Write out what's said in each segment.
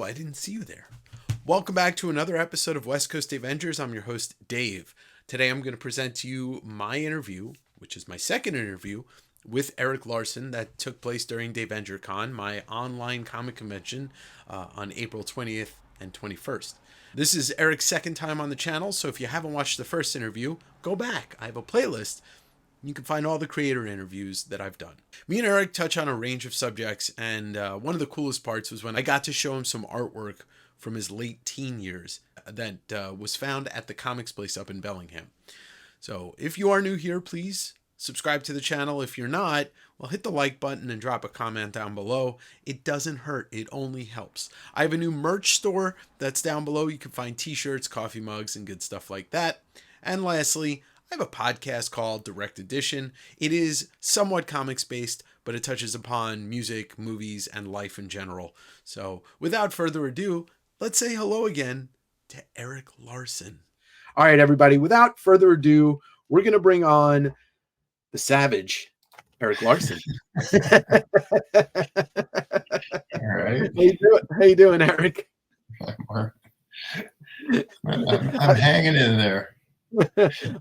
Oh, I didn't see you there. Welcome back to another episode of West Coast Davengers. I'm your host, Dave. Today I'm going to present to you my interview, which is my second interview, with Erik Larsen that took place during Davenger Con, my online comic convention on April 20th and 21st. This is Erik's second time on the channel, so if you haven't watched the first interview, go back. I have a playlist. You can find all the creator interviews that I've done. Me and Erik touch on a range of subjects, and one of the coolest parts was when I got to show him some artwork from his late teen years that was found at the comics place up in Bellingham. So if you are new here, please subscribe to the channel. If you're not, well, hit the like button and drop a comment down below. It doesn't hurt. It only helps. I have a new merch store that's down below. You can find t-shirts, coffee mugs, and good stuff like that. And lastly, I have a podcast called Direct Edition. It is somewhat comics based, but it touches upon music, movies, and life in general. So without further ado, let's say hello again to Erik Larsen. All right, everybody, without further ado, we're going to bring on the Savage, Erik Larsen. All right. How you doing, Erik? I'm hanging in there.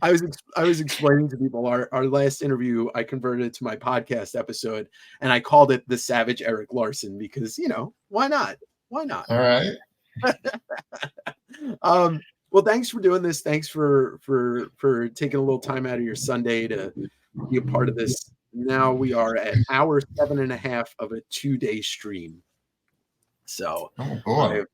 I was explaining to people our last interview. I converted it to my podcast episode, and I called it the Savage Erik Larsen because, you know, why not? Why not? All right. Well, thanks for doing this. Thanks for taking a little time out of your Sunday to be a part of this. Now we are at hour 7.5 of a 2-day stream. So, oh boy.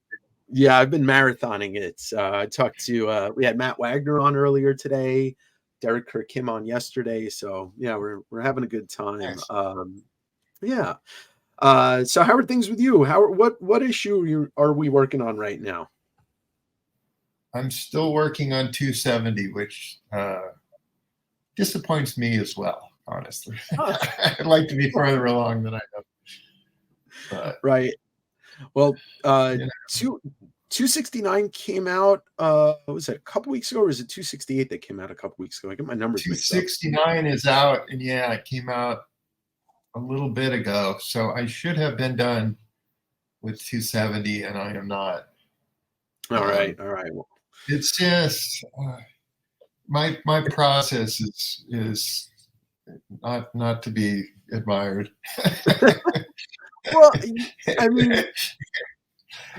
Yeah, I've been marathoning it. I talked to we had Matt Wagner on earlier today, Derek Kim on yesterday. So yeah, we're having a good time. Nice. Yeah. So how are things with you? What issue are we working on right now? I'm still working on 270, which disappoints me as well, honestly. Oh. I'd like to be further along than I am. But, right. Well, 269 came out, was it a couple weeks ago, or was it 268 that came out a couple weeks ago? I get my numbers. 269 is out, and yeah, it came out a little bit ago. So I should have been done with 270, and I am not. All right. Well, it's just my process is not to be admired. Well, I mean,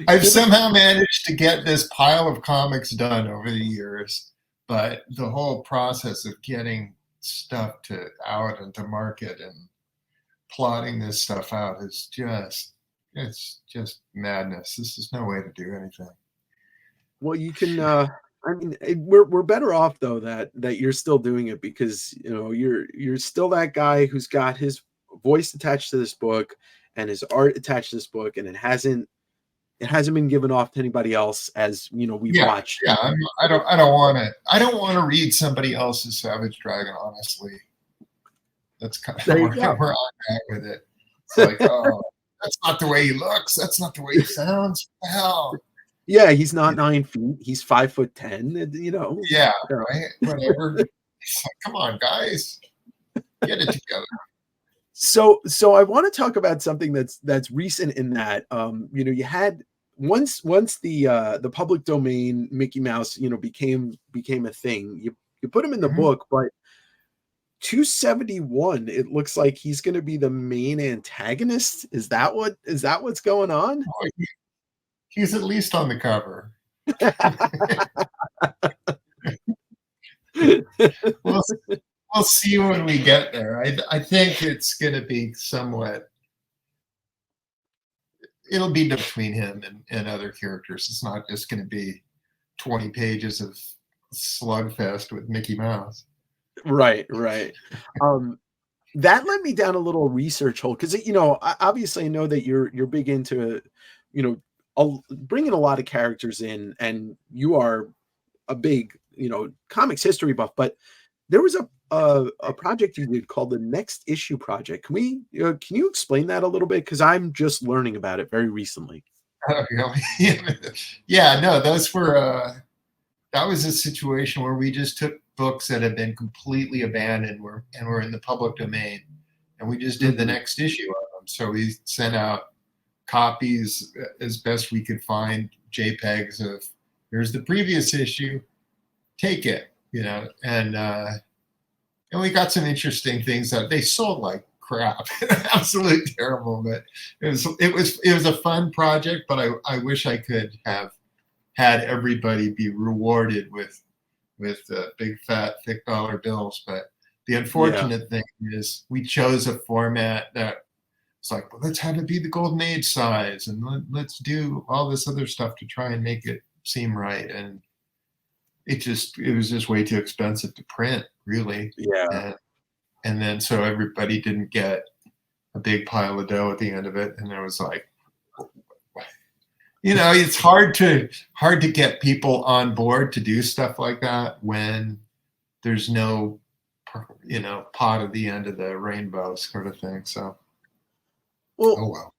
I've somehow managed to get this pile of comics done over the years, but the whole process of getting stuff out and to market and plotting this stuff out is it's just madness. This is no way to do anything. Well, you can. I mean, we're better off though that you're still doing it, because you know you're still that guy who's got his voice attached to this book and his art attached to this book, and it hasn't been given off to anybody else, as you know we've watched. Yeah, I don't want to read somebody else's Savage Dragon. Honestly, that's kind of where I'm at with it. It's like, oh, that's not the way he looks. That's not the way he sounds. Hell. Yeah, he's not 9 feet. He's 5'10". You know. Yeah, right. Whatever. Come on, guys, get it together. So I want to talk about something that's recent in that, you know, you had once the public domain Mickey Mouse, you know, became a thing. You put him in the book, but 271, it looks like he's going to be the main antagonist. Is that what's going on? Oh, he's at least on the cover. We'll see when we get there. I think it's going to be somewhat. It'll be between him and other characters. It's not just going to be 20 pages of slugfest with Mickey Mouse. Right. That led me down a little research hole, because you know, obviously I know that you're big into, you know, bringing a lot of characters in, and you are a big, you know, comics history buff. But there was a project you did called the Next Issue Project. Can you explain that a little bit? Because I'm just learning about it very recently. Oh, really? Yeah, no, those were that was a situation where we just took books that had been completely abandoned and were in the public domain, and we just did the next issue of them. So we sent out copies as best we could find, JPEGs of here's the previous issue, take it, and we got some interesting things that they sold like crap, absolutely terrible. But it was a fun project. But I wish I could have had everybody be rewarded with big fat thick dollar bills. But the unfortunate thing is we chose a format that it's like, well, let's have it be the Golden Age size, and let's do all this other stuff to try and make it seem right. And it was just way too expensive to print, really. Yeah. And then so everybody didn't get a big pile of dough at the end of it. And I was like, it's hard to get people on board to do stuff like that when there's no, pot at the end of the rainbow sort of thing. So, oh well.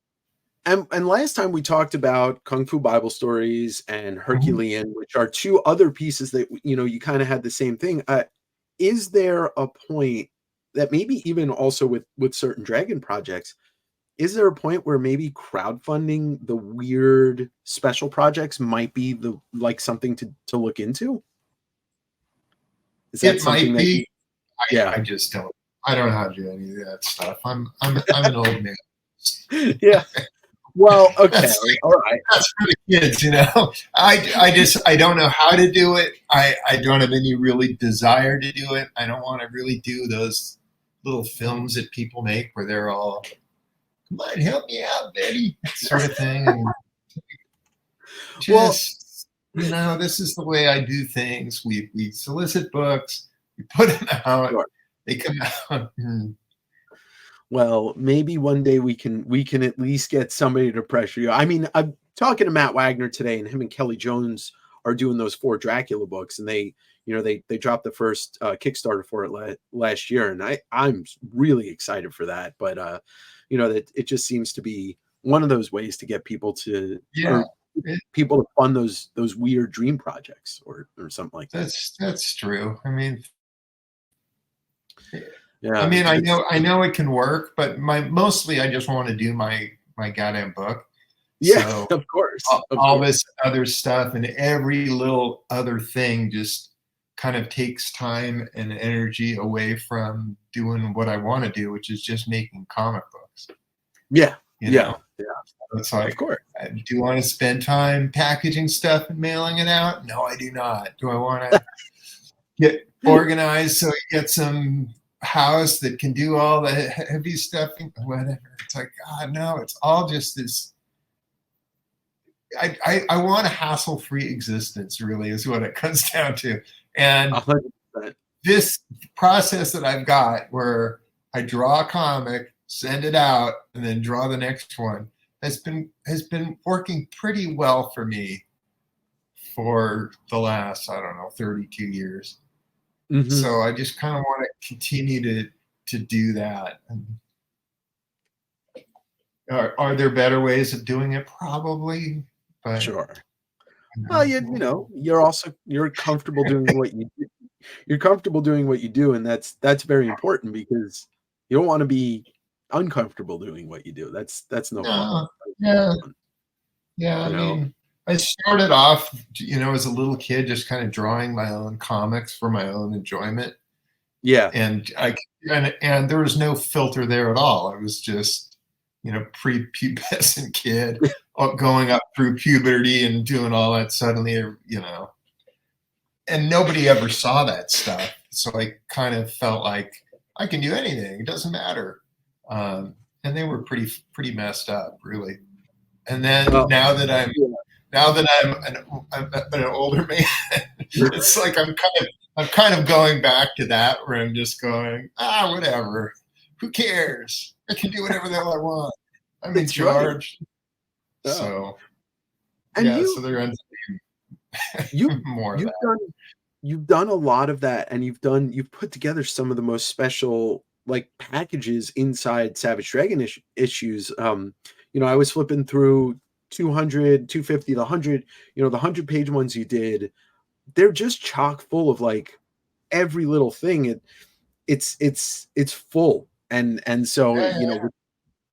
And last time we talked about Kung Fu Bible Stories and Herculean, which are two other pieces that, you kind of had the same thing. Is there a point that maybe even also with certain Dragon projects, is there a point where maybe crowdfunding the weird special projects might be something to look into? Is that something might be. I just don't. I don't know how to do any of that stuff. I'm an old man. Yeah. Well, okay. All right. That's for the kids, I don't know how to do it. I don't have any really desire to do it. I don't want to really do those little films that people make where they're all, come on, help me out, Betty, sort of thing. And this is the way I do things. We solicit books, we put them out, they come out. Well, maybe one day we can at least get somebody to pressure you. I mean, I'm talking to Matt Wagner today, and him and Kelly Jones are doing those 4 Dracula books, and they dropped the first Kickstarter for it last year, and I'm really excited for that. But that it just seems to be one of those ways to get people to people to fund those weird dream projects or something like that. That's true. I mean. Yeah, I mean, I know it can work, but mostly I just want to do my goddamn book. Yeah, so of course. All this other stuff and every little other thing just kind of takes time and energy away from doing what I want to do, which is just making comic books. Yeah. Yeah. It's like, of course. Do you want to spend time packaging stuff and mailing it out? No, I do not. Do I want to get organized so you get some house that can do all the heavy stuff, whatever? It's like, God, no, it's all just this. I want a hassle-free existence, really, is what it comes down to. And 100%. This process that I've got where I draw a comic, send it out, and then draw the next one has been working pretty well for me for the last, 32 years. Mm-hmm. So I just kind of want to continue to do that. Are there better ways of doing it? Probably. But, sure. Well, you're comfortable doing what you do. You're comfortable doing what you do, and that's very important because you don't want to be uncomfortable doing what you do. That's no fun. Yeah. I mean, I started off, as a little kid, just kind of drawing my own comics for my own enjoyment. Yeah. And and there was no filter there at all. I was just, prepubescent kid going up through puberty and doing all that suddenly, and nobody ever saw that stuff. So I kind of felt like I can do anything. It doesn't matter. And they were pretty messed up, really. And then now that I'm an older man, it's like I'm kind of going back to that where I'm just going, whatever. Who cares? I can do whatever the hell I want. I'm in charge. Right. So, so there ends up being more of that. You've done a lot of that, and you've put together some of the most special packages inside Savage Dragon issues. I was flipping through 200, 250, the 100, the 100-page ones you did. They're just chock full of every little thing. It's full. And so,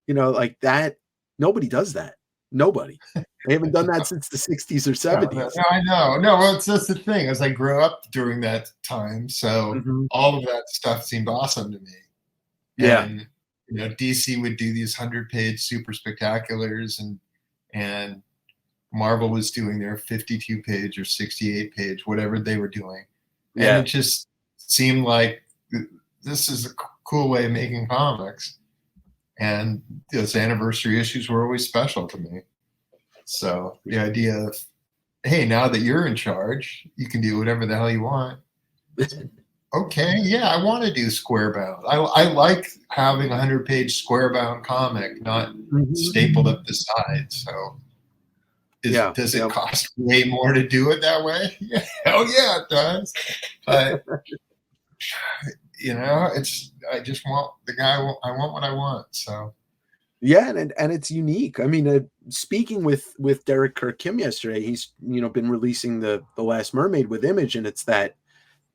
like that, nobody does that. Nobody. They haven't done that since the 60s or No, 70s. I know. No, well, it's just the thing. As I grew up during that time, so Mm-hmm. all of that stuff seemed awesome to me. Yeah. And DC would do these 100-page super spectaculars, and Marvel was doing their 52-page or 68-page, whatever they were doing, and Yeah. it just seemed like this is a cool way of making comics. And those anniversary issues were always special to me. So the idea of, hey, now that you're in charge, you can do whatever the hell you want. Okay, yeah, I want to do square bound. I like having a 100-page square bound comic, not stapled up the side. So does it cost way more to do it that way? Yeah, hell yeah, it does. But I just want I want what I want. So yeah, and it's unique. I mean, speaking with Derek Kirk Kim yesterday, he's been releasing the Last Mermaid with Image, and it's that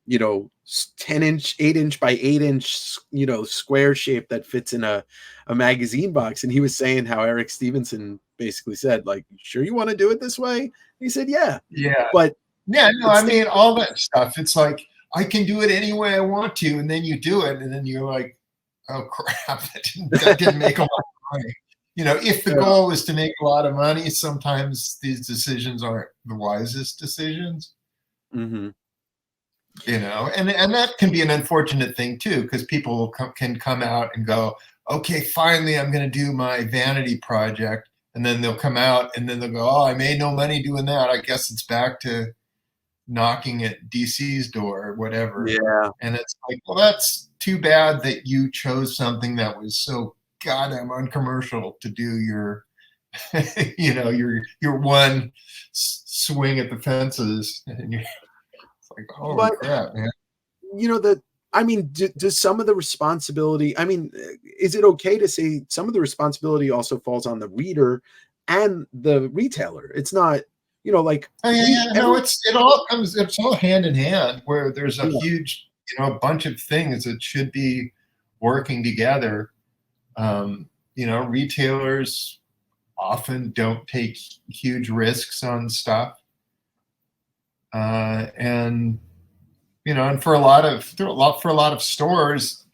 10-inch, 8-inch by 8-inch square shape that fits in a magazine box. And he was saying how Eric Stevenson basically said, like, sure you want to do it this way? He said, yeah. But yeah, no, I mean, all that stuff, it's like, I can do it any way I want to, and then you do it, and then you're like, oh crap, that didn't make a lot of money. If the goal was to make a lot of money, sometimes these decisions aren't the wisest decisions. Mm-hmm. And that can be an unfortunate thing too, because people can come out and go, okay, finally I'm going to do my vanity project, and then they'll come out and then they'll go, oh, I made no money doing that. I guess it's back to knocking at DC's door or whatever. Yeah. And it's like, well, that's too bad that you chose something that was so goddamn uncommercial to do your your one swing at the fences, and you're like, holy crap, man. Does some of the responsibility, is it okay to say some of the responsibility also falls on the reader and the retailer? It's not, it's all hand in hand, where there's a huge, a bunch of things that should be working together. Retailers often don't take huge risks on stuff. And for a lot of stores,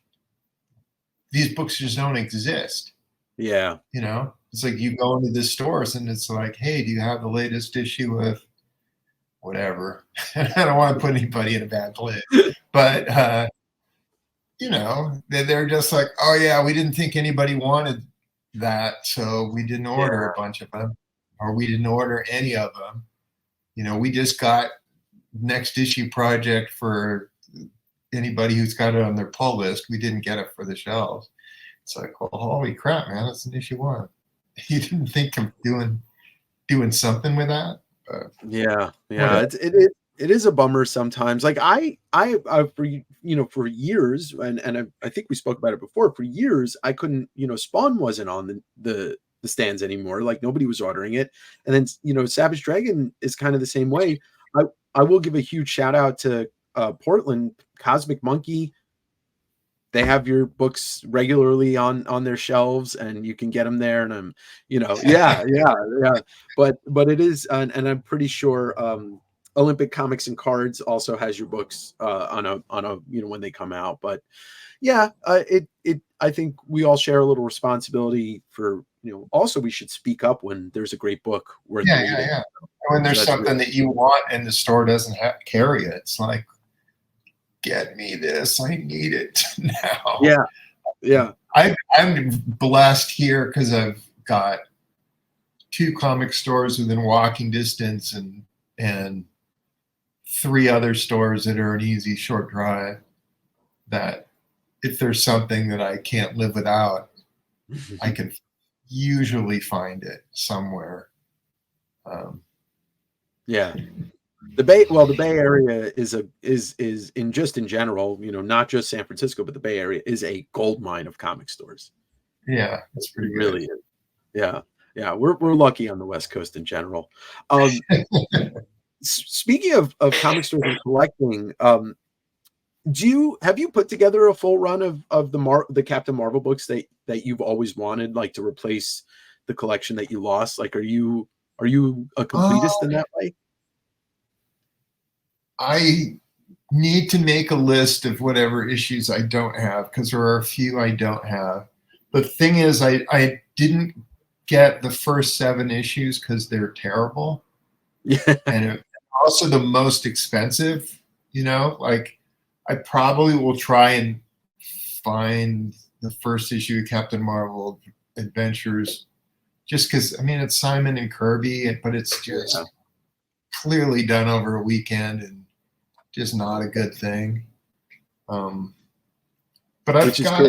these books just don't exist. Yeah. It's like you go into the stores and it's like, hey, do you have the latest issue of whatever? I don't want to put anybody in a bad place, but they're just like, oh yeah, we didn't think anybody wanted that, so we didn't order a bunch of them, or we didn't order any of them. We just got next issue project for anybody who's got it on their pull list. We didn't get it for the shelves. It's like, well, holy crap, man, that's an issue 1. You didn't think of doing something with that? Yeah. It is a bummer sometimes. Like I for years, and I think we spoke about it before. For years, I couldn't. Spawn wasn't on the stands anymore. Like nobody was ordering it. And then Savage Dragon is kind of the same way. I will give a huge shout out to Portland Cosmic Monkey. They have your books regularly on their shelves, and you can get them there. And yeah. But it is, and I'm pretty sure Olympic Comics and Cards also has your books on a when they come out. But yeah, I think we all share a little responsibility for also we should speak up when there's a great book worth reading. Yeah. When there's something that you want and the store doesn't carry it, it's like, get me this, I need it now. Yeah. I'm blessed here because I've got 2 comic stores within walking distance, and 3 other stores that are an easy short drive, that if there's something that I can't live without, I can usually find it somewhere. Yeah. The Bay Area is in general, not just San Francisco, but the Bay Area is a gold mine of comic stores. Yeah, that's pretty good. Really is. Yeah. We're lucky on the West Coast in general. Speaking of comic stores and collecting, have you put together a full run of the Captain Marvel books that you've always wanted, like to replace the collection that you lost? Like, are you a completist in that way? I need to make a list of whatever issues I don't have, because there are a few I don't have. The thing is, I didn't get the first 7 issues because they're terrible. Yeah. And also the most expensive, like I probably will try and find the first issue of Captain Marvel Adventures, just because, I mean, it's Simon and Kirby, but it's just clearly done over a weekend and just not a good thing. But I've got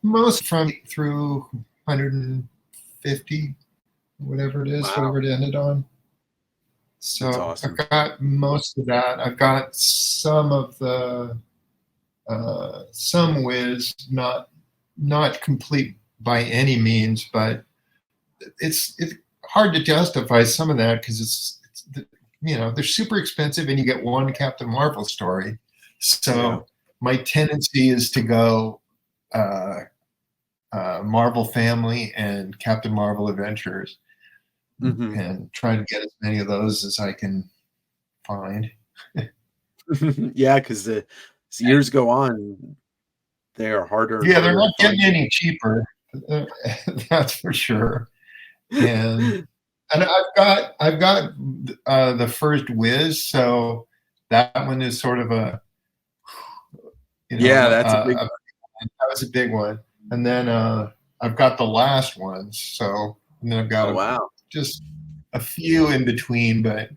most from through 150, whatever it is, whatever it ended on. So awesome. I've got most of that. I've got some of the some Wiz, not complete by any means, but it's hard to justify some of that because it's they're super expensive, and you get one Captain Marvel story. So my tendency is to go Marvel Family and Captain Marvel Adventures, and try to get as many of those as I can find. Yeah, because as years go on, they are harder. Yeah, they're not getting any cheaper. That's for sure. And I've got the first Wiz, so that one is sort of a that's a big one. That was a big one. And then I've got the last ones, so and then I've got just a few in between, but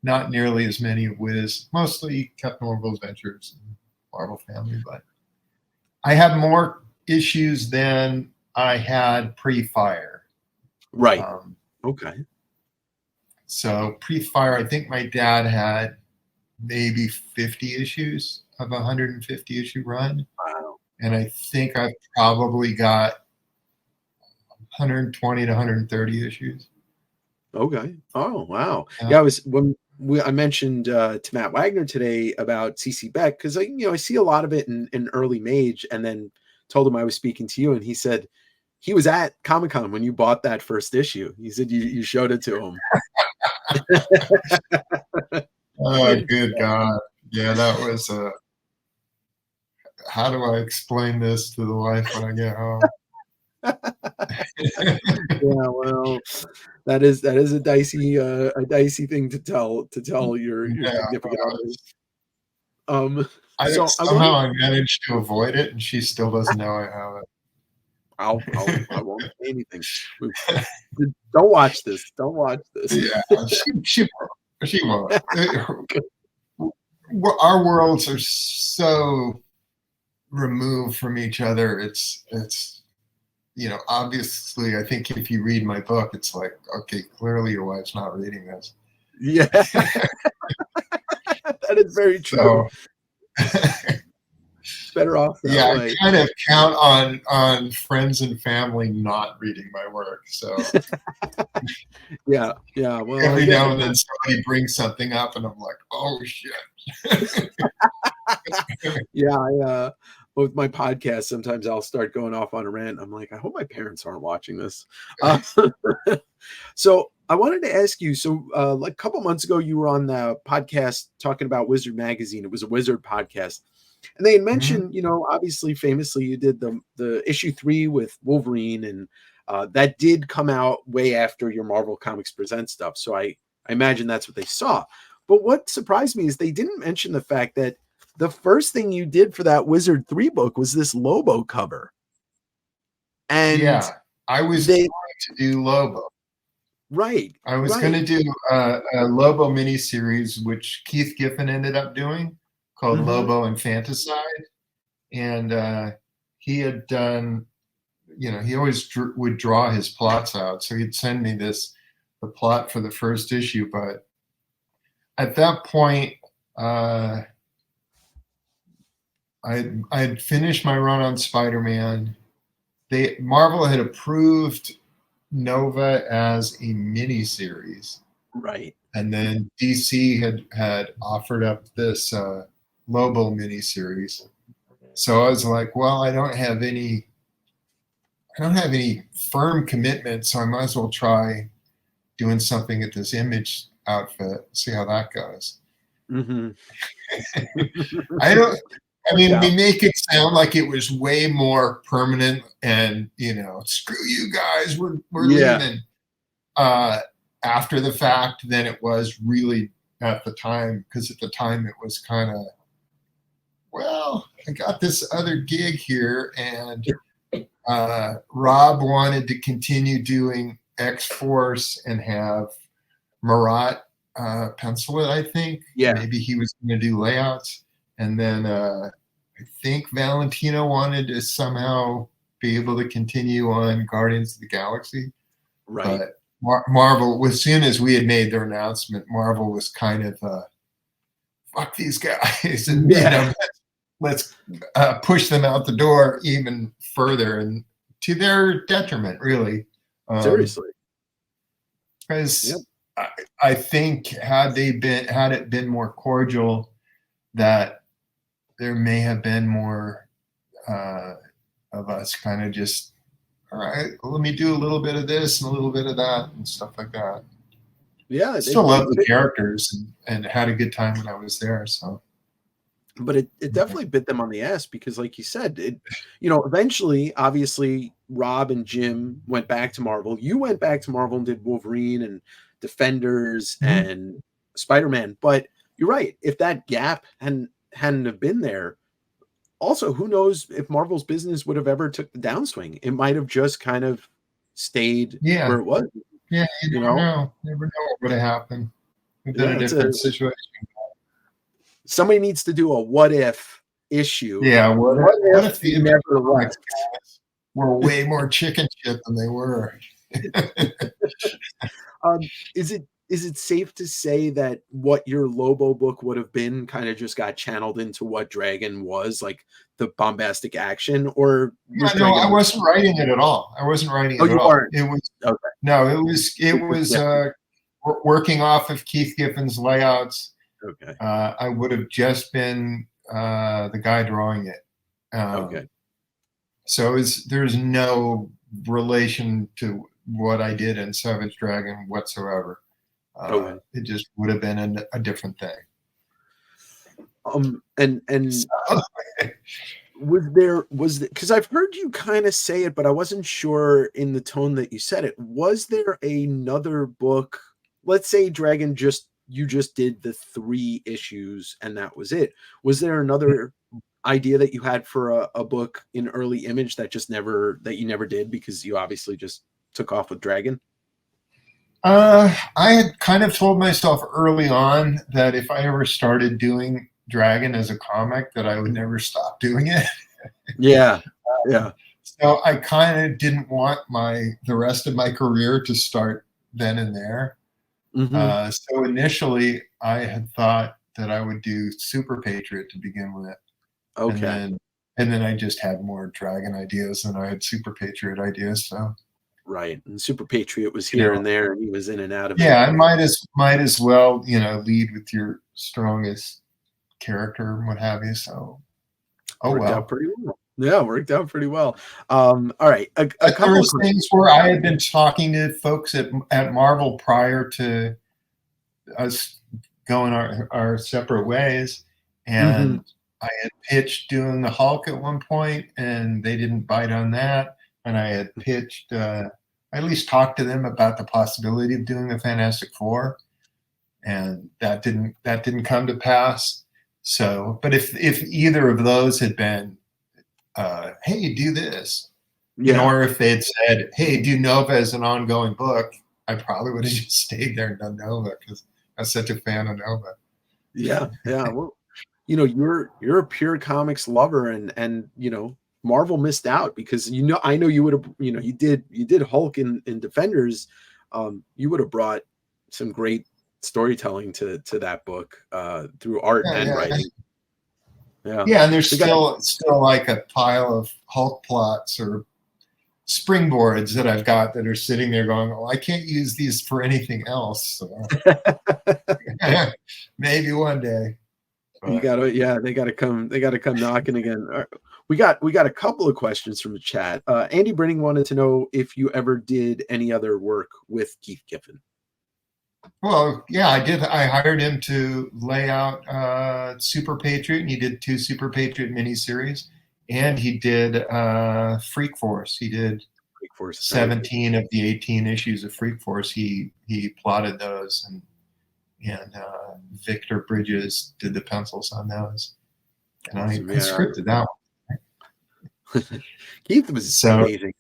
not nearly as many of Wiz. Mostly Captain Marvel Adventures and Marvel Family, but I have more issues than I had pre-Fire. Right. Okay. So pre-Fire, I think my dad had maybe 50 issues of a 150 issue run. Wow. And I think I've probably got 120 to 130 issues. Okay. Oh, wow. Yeah, I mentioned to Matt Wagner today about CC Beck, because I see a lot of it in early Mage, and then told him I was speaking to you, and he said he was at Comic-Con when you bought that first issue. He said you showed it to him. Oh, good God. Yeah, that was how do I explain this to the wife when I get home? Yeah, well, that is a dicey thing to tell your significant other. I managed to avoid it, and she still doesn't know I have it. I won't say anything. Don't watch this. Don't watch this. Yeah, she won't. Our worlds are so removed from each other. It's obviously, I think if you read my book, it's like, okay, clearly your wife's not reading this. Yeah. That is very true. Better off that way. I kind of count on friends and family not reading my work. So yeah. Well, every now and then somebody brings something up, and I'm like, oh shit. Yeah, with my podcast, sometimes I'll start going off on a rant. I'm like, I hope my parents aren't watching this. So I wanted to ask you, like a couple months ago, you were on the podcast talking about Wizard Magazine. It was a Wizard podcast. And they had mentioned, obviously, famously, you did the issue 3 with Wolverine, and that did come out way after your Marvel Comics Present stuff. So I imagine that's what they saw. But what surprised me is they didn't mention the fact that the first thing you did for that Wizard 3 book was this Lobo cover. And I was going to do Lobo. Right. I was going to do a Lobo miniseries, which Keith Giffen ended up doing, called Lobo Infanticide. And he had done, he always would draw his plots out. So he'd send me the plot for the first issue. But at that point, I'd finished my run on Spider-Man. Marvel had approved Nova as a miniseries. Right. And then DC had offered up this Lobo miniseries. So I was like, well, I don't have any I don't have any firm commitment, so I might as well try doing something at this Image outfit, see how that goes. Mm-hmm. I mean, Yeah. we make it sound like it was way more permanent and, screw you guys, we're leaving after the fact than it was really at the time. Because at the time it was kind of, well, I got this other gig here, and Rob wanted to continue doing X-Force and have Marat pencil it, I think. Yeah. Maybe he was going to do layouts. And then I think Valentino wanted to somehow be able to continue on Guardians of the Galaxy. Right. But Marvel, as soon as we had made their announcement, Marvel was kind of, fuck these guys. And, let's push them out the door even further, and to their detriment, really. Seriously. Because I think had it been more cordial, that there may have been more of us kind of just, all right, let me do a little bit of this and a little bit of that and stuff like that. Yeah, I still love the characters and had a good time when I was there. So, but it definitely bit them on the ass because, like you said, eventually, obviously, Rob and Jim went back to Marvel. You went back to Marvel and did Wolverine and Defenders and Spider-Man. But you're right. If that gap hadn't have been there, also, who knows if Marvel's business would have ever took the downswing? It might have just kind of stayed where it was. Yeah, you never know. Never know what would have happened. We've been in a different situation. Somebody needs to do a what if issue. Yeah, what if the never left? Were way more chicken shit than they were. Is it safe to say that what your Lobo book would have been kind of just got channeled into what Dragon was, like the bombastic action? Or I wasn't writing it at all. I wasn't writing it at all. Weren't. It was it was working off of Keith Giffen's layouts. Okay. I would have just been the guy drawing it. Okay. So there's no relation to what I did in Savage Dragon whatsoever. It just would have been a different thing. Was because I've heard you kind of say it, but I wasn't sure in the tone that you said it. Was there another book? Let's say Dragon you just did the 3 issues and that was it. Was there another idea that you had for a book in early Image that you never did because you obviously just took off with Dragon? I had kind of told myself early on that if I ever started doing Dragon as a comic, that I would never stop doing it. Yeah. So I kind of didn't want the rest of my career to start then and there. So initially I had thought that I would do Super Patriot to begin with. Okay. And then I just had more Dragon ideas than I had Super Patriot ideas. So. Right. And Super Patriot was here and there, and he was in and out of it. Yeah, I might as well, lead with your strongest character and what have you. So worked out pretty well. Yeah, worked out pretty well. All right. A couple of things where I had been talking to folks at Marvel prior to us going our separate ways, and I had pitched doing the Hulk at one point, and they didn't bite on that. And I had pitched, I at least talked to them about the possibility of doing the Fantastic Four, and that didn't come to pass. So, but if either of those had been, hey, do this, or if they had said, hey, do Nova as an ongoing book, I probably would have just stayed there and done Nova because I was such a fan of Nova. Yeah. Well, you're a pure comics lover, and Marvel missed out because I know you would have you did Hulk in Defenders. You would have brought some great storytelling to that book through art and writing. Yeah, and there's still like a pile of Hulk plots or springboards that I've got that are sitting there going, oh, I can't use these for anything else. So. Maybe one day. But. They gotta come knocking again. We got a couple of questions from the chat. Andy Brinning wanted to know if you ever did any other work with Keith Giffen. Well, yeah, I did. I hired him to lay out Super Patriot, and he did 2 Super Patriot miniseries, and he did Freak Force. He did Freak Force, 17 of the 18 issues of Freak Force. He plotted those, and Victor Bridges did the pencils on those, and I scripted that one. Keith was amazing.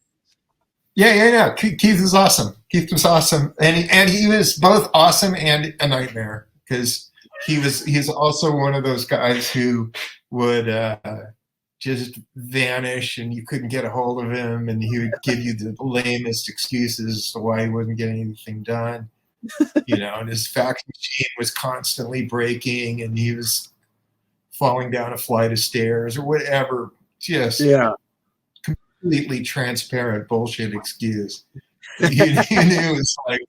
Yeah. Keith was awesome. Keith was awesome, and he was both awesome and a nightmare, because he's also one of those guys who would just vanish and you couldn't get a hold of him, and he would give you the lamest excuses as to why he wasn't getting anything done. And his fax machine was constantly breaking, and he was falling down a flight of stairs or whatever. Just completely transparent bullshit excuse. You knew it was like,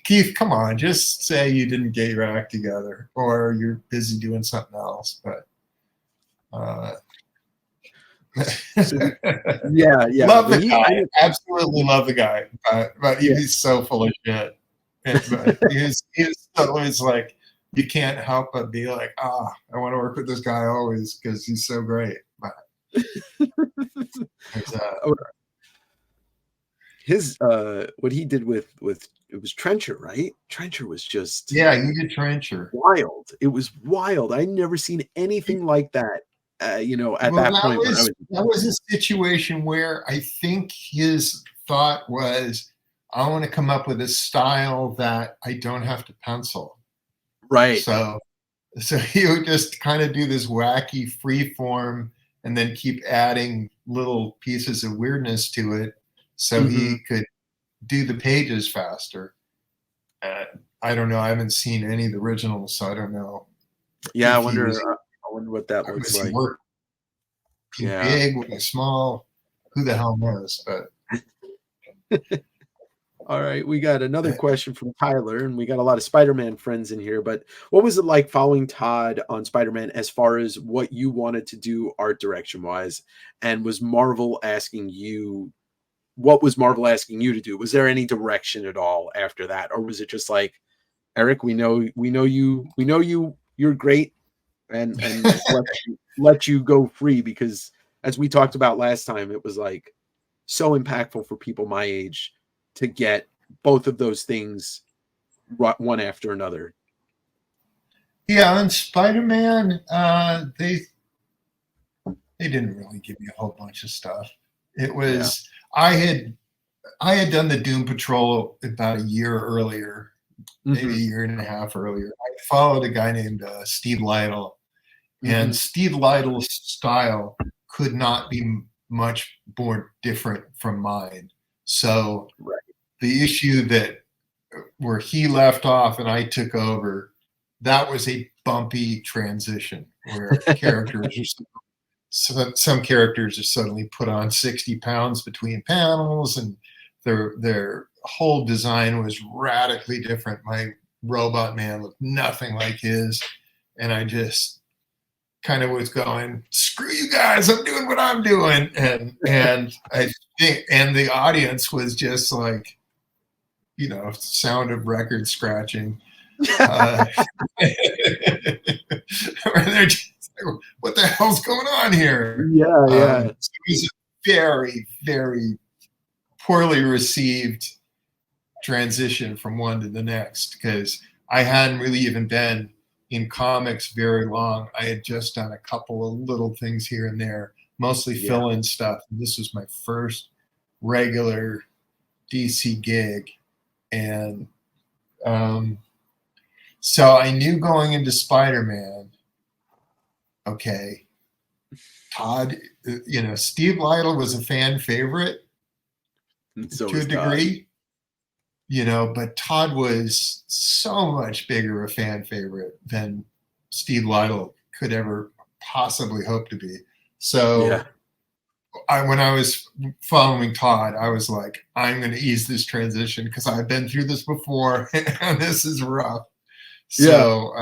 Keith, come on, just say you didn't get your act together or you're busy doing something else. But love the guy. Absolutely love the guy. But he's so full of shit. But he's always like, you can't help but be like, I want to work with this guy always because he's so great. But his what he did with it was Trencher, right? Trencher was just he did Trencher. Wild. It was wild. I'd never seen anything like that. At that point, that was a situation where I think his thought was, I want to come up with a style that I don't have to pencil. Right. So he would just kind of do this wacky free form and then keep adding little pieces of weirdness to it so he could do the pages faster. I don't know. I haven't seen any of the originals, so I don't know. Yeah, I wonder what that looks like. Big, was small. Who the hell knows? But all right, we got another question from Tyler, and we got a lot of Spider-Man friends in here. But what was it like following Todd on Spider-Man as far as what you wanted to do art direction-wise? And was Marvel asking you, what was Marvel asking you to do? Was there any direction at all after that? Or was it just like, Erik, we know you're great, and let you go free? Because as we talked about last time, it was like so impactful for people my age to get both of those things one after another. Yeah, on Spider-Man, they didn't really give me a whole bunch of stuff. It was I had done the Doom Patrol about a year earlier, maybe a year and a half earlier. I followed a guy named Steve Lytle, and Steve Lytle's style could not be much more different from mine. So the issue where he left off and I took over, that was a bumpy transition where some characters are suddenly put on 60 pounds between panels, and their whole design was radically different. My Robot Man looked nothing like his, and I just kind of was going, screw you guys, I'm doing what I'm doing. And I think, and the audience was just like, sound of record scratching. They're just like, what the hell's going on here? So it was a very, very poorly received transition from one to the next, because I hadn't really even been in comics very long. I had just done a couple of little things here and there, mostly fill-in stuff. And this was my first regular DC gig. And so I knew going into Spider-Man, okay, Todd, Steve Lytle was a fan favorite to a degree, but Todd was so much bigger a fan favorite than Steve Lytle could ever possibly hope to be. So when I was following Todd, I was like, I'm going to ease this transition because I've been through this before and this is rough. So,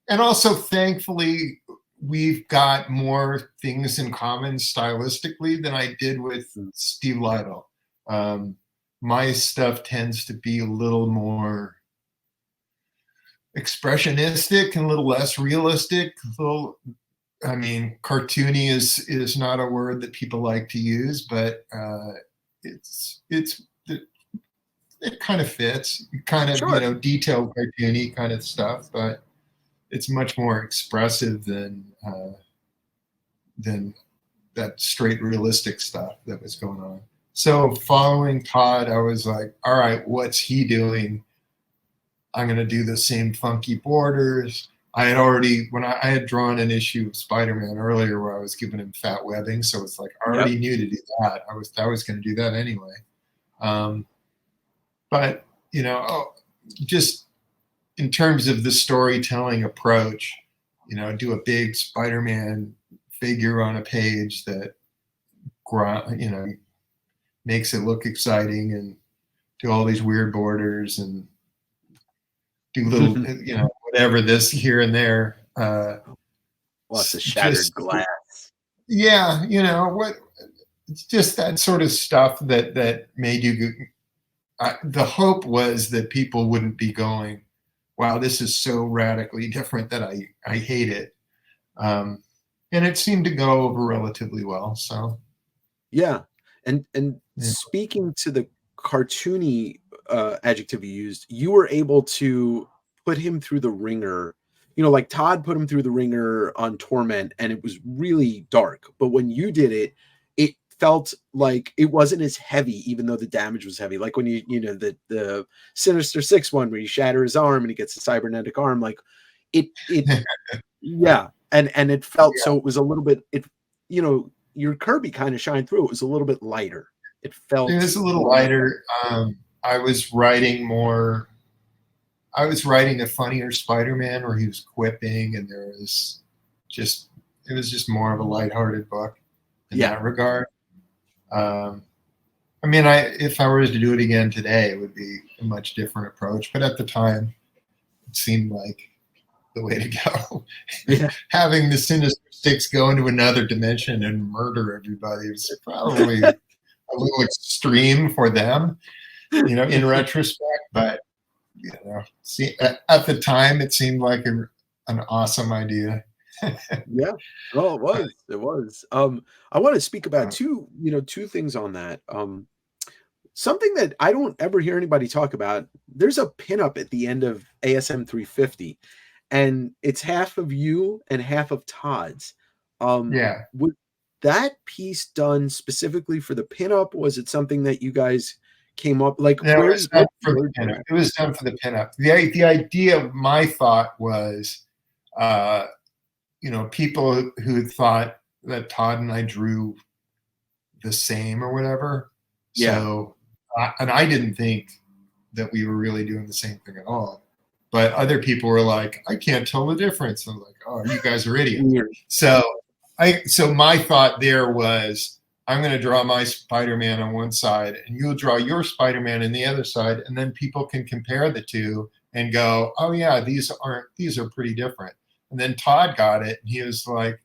and also thankfully we've got more things in common stylistically than I did with Steve Lytle. My stuff tends to be a little more expressionistic and a little less realistic. I mean, cartoony is not a word that people like to use, but it kind of fits. Kind of, Sure. detailed cartoony kind of stuff, but it's much more expressive than that straight realistic stuff that was going on. So following Todd, I was like, all right, what's he doing? I'm going to do the same funky borders. I had already, when I had drawn an issue of Spider-Man earlier where I was giving him fat webbing. So it's like, I already knew to do that. I was going to do that anyway. But, just in terms of the storytelling approach, do a big Spider-Man figure on a page that, makes it look exciting, and do all these weird borders and do little, whatever this here and there. Lots of shattered glass. Yeah, it's just that sort of stuff that made you. The hope was that people wouldn't be going, "Wow, this is so radically different that I hate it," and it seemed to go over relatively well. So, yeah, and speaking to the cartoony adjective you used, you were able to put him through the ringer. Like Todd put him through the ringer on Torment, and it was really dark. But when you did it, it felt like it wasn't as heavy, even though the damage was heavy. Like when the Sinister Six one where you shatter his arm and he gets a cybernetic arm, like it yeah, and it felt so. It was a little bit. Your Kirby kind of shined through. It was a little bit lighter. It felt. It was a little lighter. I was writing a funnier Spider-Man where he was quipping, and it was just more of a lighthearted book in that regard. I mean, if I were to do it again today, it would be a much different approach. But at the time, it seemed like the way to go. Yeah. Having the Sinister Six go into another dimension and murder everybody was probably a little extreme for them, in retrospect. But at the time, it seemed like an awesome idea. Yeah. Oh, it was. It was. I want to speak about two things on that. Something that I don't ever hear anybody talk about. There's a pinup at the end of ASM 350, and it's half of you and half of Todd's. Was that piece done specifically for the pinup? Was it something that you guys came up like? No, it was done for the pinup. It was done for the pinup. The idea, my thought was, people who thought that Todd and I drew the same or whatever. Yeah. So, and I didn't think that we were really doing the same thing at all. But other people were like, I can't tell the difference. I'm like, oh, you guys are idiots. So my thought there was, I'm going to draw my Spider-Man on one side, and you'll draw your Spider-Man on the other side, and then people can compare the two and go, oh yeah, these are pretty different. And then Todd got it, and he was like,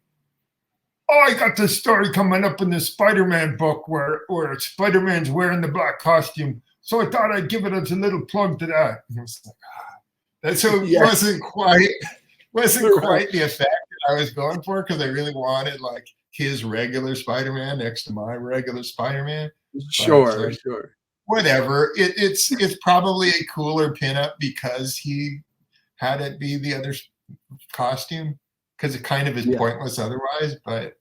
oh, I got this story coming up in the Spider-Man book where Spider-Man's wearing the black costume, so I thought I'd give it as a little plug to that. And I was like, so it wasn't quite the effect that I was going for, because I really wanted like his regular Spider-Man next to my regular Spider-Man. Sure. Whatever. It's probably a cooler pinup because he had it be the other costume, because it kind of is pointless otherwise. But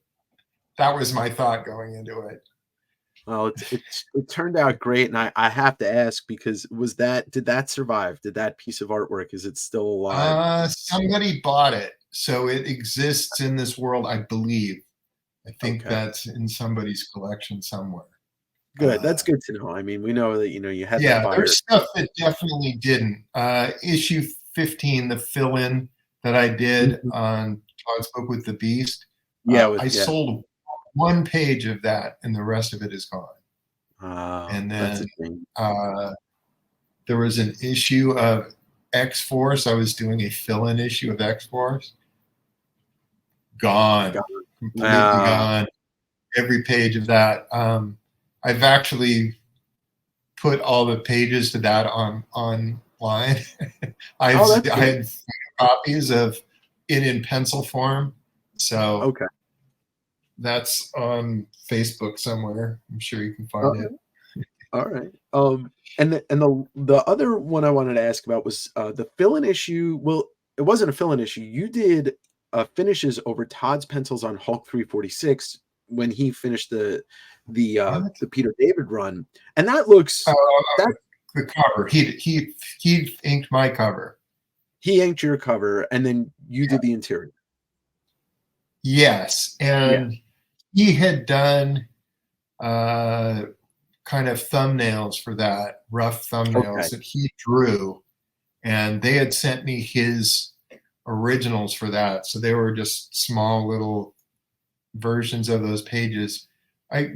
that was my thought going into it. Well, it turned out great, and I have to ask, because did that survive? Did that piece of artwork, is it still alive? Somebody bought it, so it exists in this world, I believe. I think that's in somebody's collection somewhere. Good. That's good to know. I mean, we know that you had the buyer. There's stuff that definitely didn't. Issue 15, the fill-in that I did on Todd's book with the Beast. I sold one page of that, and the rest of it is gone. And then there was an issue of X-Force. I was doing a fill-in issue of X-Force. gone, completely gone. Every page of that. I've actually put all the pages to that online. I had copies of it in pencil form, so that's on Facebook somewhere. I'm sure you can find it. All right. And the other one I wanted to ask about was the fill-in issue. Well, it wasn't a fill-in issue. You did finishes over Todd's pencils on Hulk 346 when he finished the Peter David run, and that looks the cover. He inked my cover. He inked your cover, and then you did the interior. Yes, and he had done kind of thumbnails for that, rough thumbnails that he drew, and they had sent me his originals for that. So they were just small little versions of those pages. I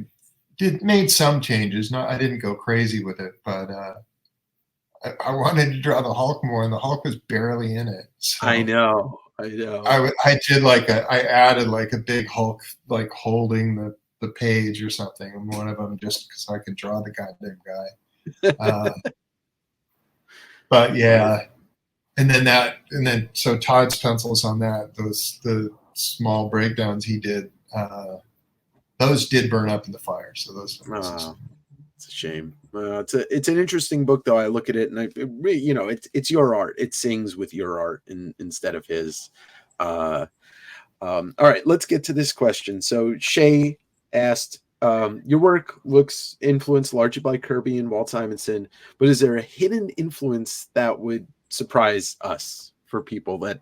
made some changes. I didn't go crazy with it, but I wanted to draw the Hulk more, and the Hulk was barely in it. So I know. I did I added like a big Hulk like holding the page or something, and one of them just because I could draw the goddamn guy. But yeah, and then so Todd's pencils on that, the small breakdowns he did, those did burn up in the fire. So those. It's a shame. It's an interesting book though. I look at it and it's your art. It sings with your art instead of his. All right, let's get to this question. So Shay asked, your work looks influenced largely by Kirby and Walt Simonson, but is there a hidden influence that would surprise us for people that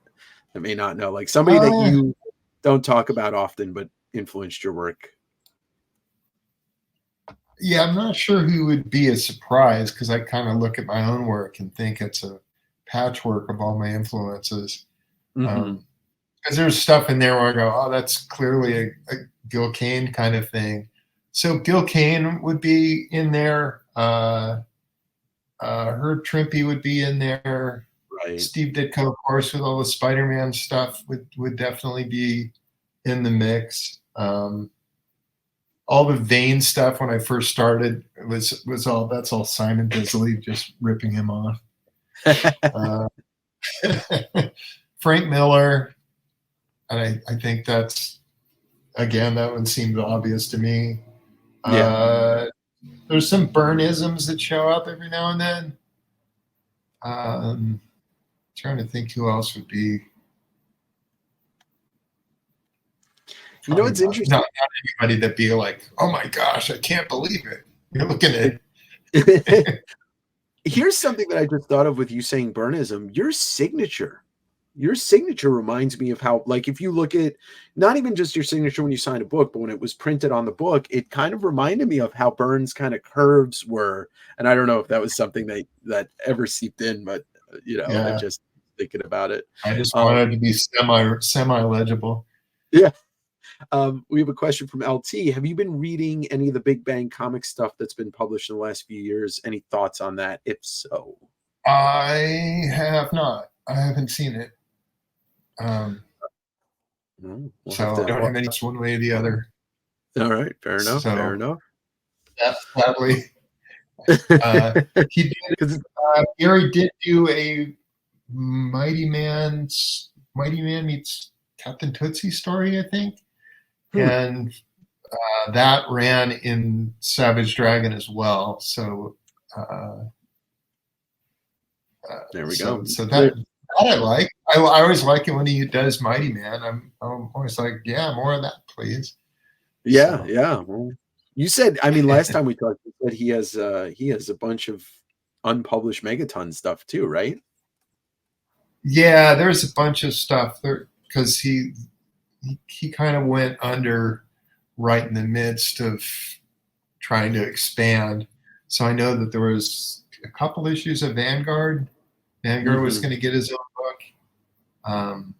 may not know, like somebody that you don't talk about often but influenced your work? Yeah, I'm not sure who would be a surprise because I kind of look at my own work and think it's a patchwork of all my influences. Because there's stuff in there where I go, oh, that's clearly a Gil Kane kind of thing. So Gil Kane would be in there. Herb Trimpe would be in there. Right. Steve Ditko, of course, with all the Spider-Man stuff would definitely be in the mix. All the Vane stuff when I first started was all Simon Bisley, just ripping him off. Frank Miller, and I think that's, again, that one seemed obvious to me. There's some Byrne-isms that show up every now and then. Trying to think who else would be. You know, it's interesting. Not anybody that'd be like, oh my gosh, I can't believe it. You're looking at it. Here's something that I just thought of with you saying Byrne-ism. Your signature reminds me of how, like, if you look at not even just your signature when you signed a book, but when it was printed on the book, it kind of reminded me of how Byrne's kind of curves were. And I don't know if that was something that ever seeped in, but I just thinking about it. I just wanted to be semi-legible. Yeah. We have a question from LT. Have you been reading any of the Big Bang comic stuff that's been published in the last few years? Any thoughts on that? If so, I have not. I haven't seen it. So I don't have any. It's one way or the other. All right, fair enough. Fair enough. Sadly, he did. Gary did do a Mighty Man meets Captain Tootsie story, I think. And that ran in Savage Dragon as well. So there we go. So that I like. I always like it when he does Mighty Man. I'm always like, yeah, more of that, please. Yeah, yeah. Well, you said, I mean, last time we talked, you said he has a bunch of unpublished Megaton stuff too, right? Yeah, there's a bunch of stuff there because he kind of went under right in the midst of trying to expand. So I know that there was a couple issues of Vanguard. Vanguard was going to get his own book. And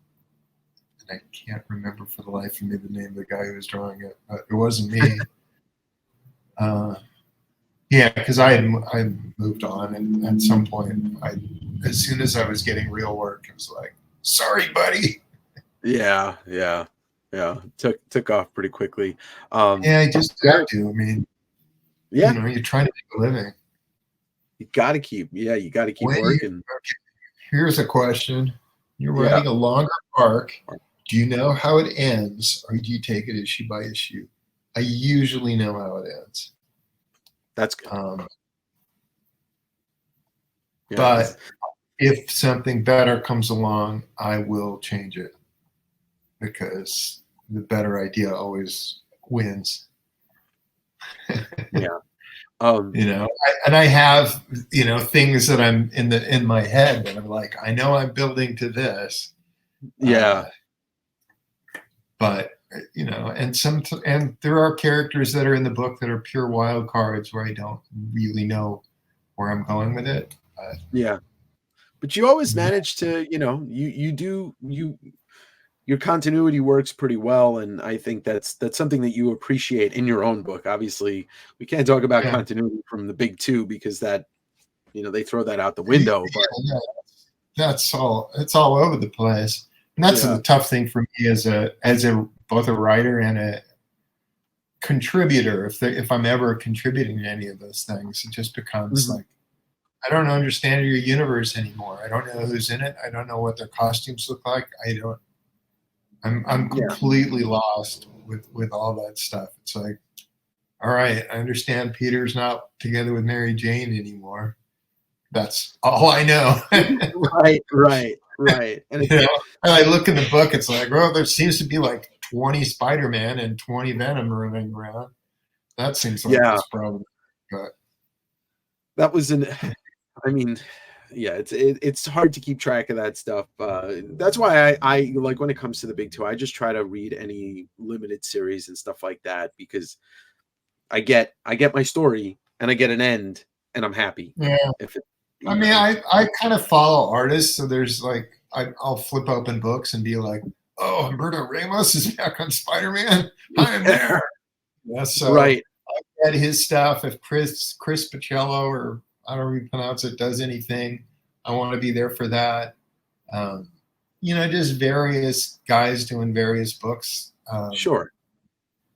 I can't remember for the life of me the name of the guy who was drawing it, but it wasn't me. Yeah, because I moved on, and at some point, as soon as I was getting real work, I was like, "Sorry, buddy." Yeah, yeah. Yeah, took off pretty quickly. Yeah, I just have Eric, to. I mean, yeah, you're trying to make a living. you got to keep When you, working. here's a question. You're Yeah, writing a longer arc. Do you know how it ends, or do you take it issue by issue? I usually know how it ends. that's good. Yeah, because But if something better comes along, I will change it because the better idea always wins. yeah, And I have things that I'm in my head that I'm like, I know I'm building to this, yeah, but and there are characters that are in the book that are pure wild cards where I don't really know where I'm going with it. yeah. But you always manage to, you do your continuity works pretty well, and I think that's something that you appreciate in your own book. Obviously, we can't talk about Yeah, continuity from the big two because that they throw that out the yeah, window. But yeah, that's all. It's all over the place, and that's yeah, the tough thing for me as a both a writer and a contributor. If I'm ever contributing to any of those things, it just becomes mhm, like I don't understand your universe anymore. I don't know who's in it. I don't know what their costumes look like. I don't. I'm yeah, completely lost with all that stuff. It's like, all right, I understand Peter's not together with Mary Jane anymore. That's all I know. right, right, right, and You know, and I look in the book. It's like, well, there seems to be like 20 Spider-Man and 20 Venom running around. That seems like yeah, this problem. But that was an. I mean, yeah, it's hard to keep track of that stuff. That's why I like when it comes to the big two, I just try to read any limited series and stuff like that because I get my story and I get an end and I'm happy. yeah, If it, I you mean, know, I kind of follow artists, so there's like I'll flip open books and be like, "Oh, Humberto Ramos is back on Spider-Man. I am there." Yeah, so right? I read his stuff. If Chris Pacello or I don't know how you pronounce it does anything, I want to be there for that. Um, just various guys doing various books. Sure.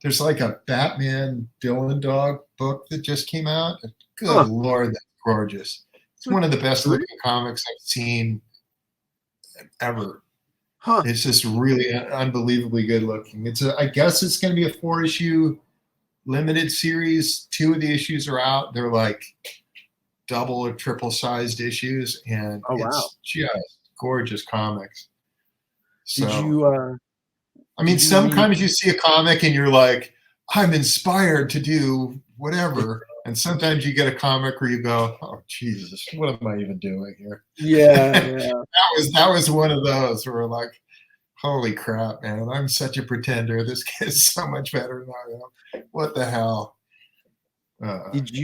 There's like a Batman Dylan Dog book that just came out. Good Huh? Lord, that's gorgeous. It's one of the best looking comics I've seen ever. Huh? It's just really unbelievably good looking. I guess it's going to be a 4 issue limited series. 2 of the issues are out. They're like double or triple sized issues, and Oh wow. it's just gorgeous comics. Did So, you I mean, did you read? sometimes you see a comic and you're like, I'm inspired to do whatever. And sometimes you get a comic where you go, oh Jesus, what am I even doing here? Yeah, that yeah. was one of those where we're like, holy crap, man, I'm such a pretender. This kid's so much better than I am. What the hell? Uh, did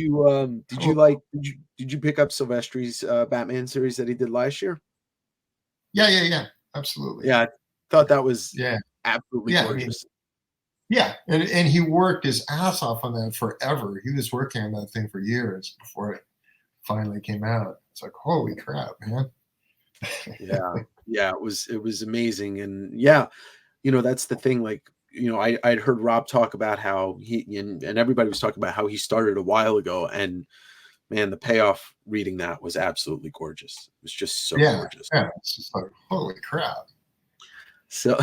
you pick up Silvestri's Batman series that he did last year? yeah, absolutely. Yeah, I thought that was Yeah, absolutely yeah. I mean, gorgeous. yeah, and he worked his ass off on that forever. He was working on that thing for years before it finally came out. It's like, holy crap, man. Yeah. Yeah, it was amazing, and yeah, that's the thing, like, I'd heard Rob talk about how and everybody was talking about how he started a while ago, and man, the payoff reading that was absolutely gorgeous. It was just so Yeah, gorgeous. yeah. It's just like, holy crap. So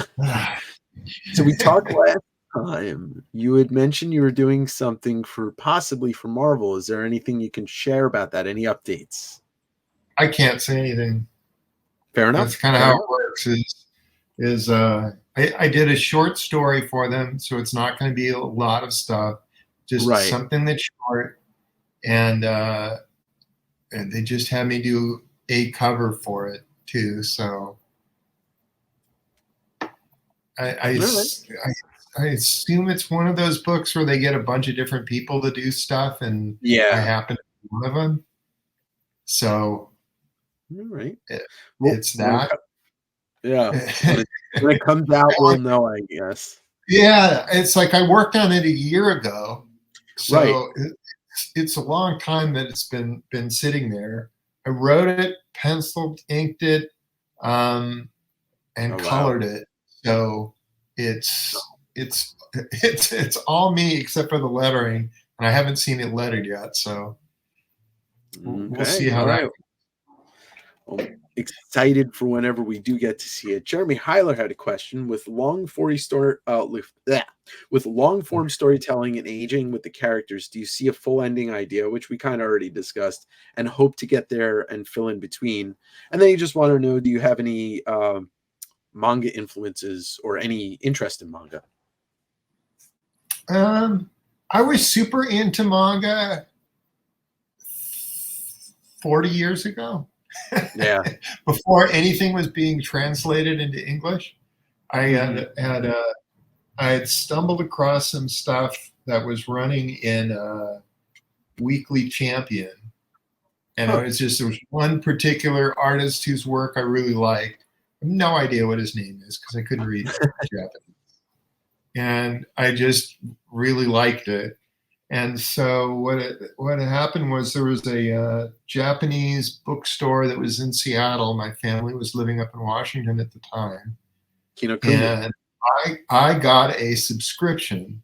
so we talked last time. You had mentioned you were doing something possibly for Marvel. Is there anything you can share about that? Any updates? I can't say anything. Fair That's enough. kind of Fair how it enough. works. I did a short story for them, so it's not going to be a lot of stuff. Just Right. something that's short, and they just had me do a cover for it too. So I, I, All right. I assume it's one of those books where they get a bunch of different people to do stuff, and I Yeah. happen to be one of them. So All right. it, Well, it's that. yeah. When it comes out, we'll know, I guess. Yeah, it's like I worked on it a year ago, Right. so it's a long time that it's been sitting there. I wrote it, penciled, inked it, um, and Oh wow. colored it. So it's all me except for the lettering, and I haven't seen it lettered yet. So we'll see how that. Well, excited for whenever we do get to see it. Jeremy Heiler had a question with long form storytelling and aging with the characters. Do you see a full ending idea, which we kind of already discussed, and hope to get there and fill in between? And then you just want to know, do you have any manga influences or any interest in manga? I was super into manga 40 years ago. Yeah. Before anything was being translated into English, I had stumbled across some stuff that was running in Weekly Champion, and there was one particular artist whose work I really liked. I have no idea what his name is because I couldn't read Japanese, and I just really liked it. And so what had happened was there was a Japanese bookstore that was in Seattle. My family was living up in Washington at the time. And I got a subscription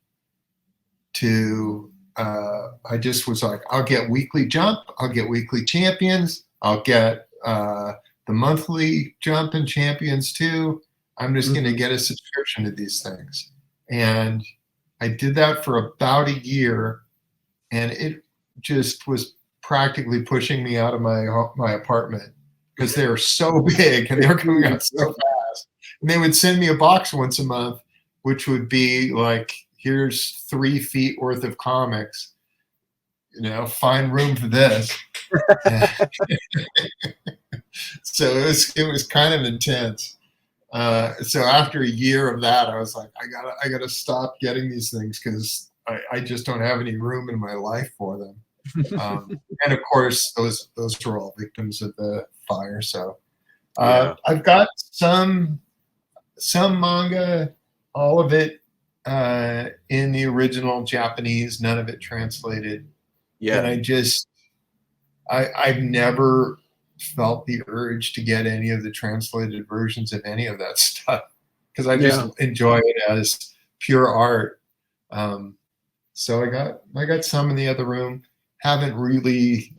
to, I just was like, I'll get Weekly Jump, I'll get Weekly Champions, I'll get the monthly Jump and Champions too. I'm just going to get a subscription to these things. And I did that for about a year, and it just was practically pushing me out of my apartment because they were so big and they were coming out so fast. And they would send me a box once a month, which would be like, here's 3 feet worth of comics, find room for this. So it was kind of intense. So after a year of that, I was like, I gotta stop getting these things because I just don't have any room in my life for them. And of course, those were all victims of the fire. So I've got some manga, all of it in the original Japanese, none of it translated. Yeah, and I've never felt the urge to get any of the translated versions of any of that stuff because I just enjoy it as pure art. So I got some in the other room. Haven't really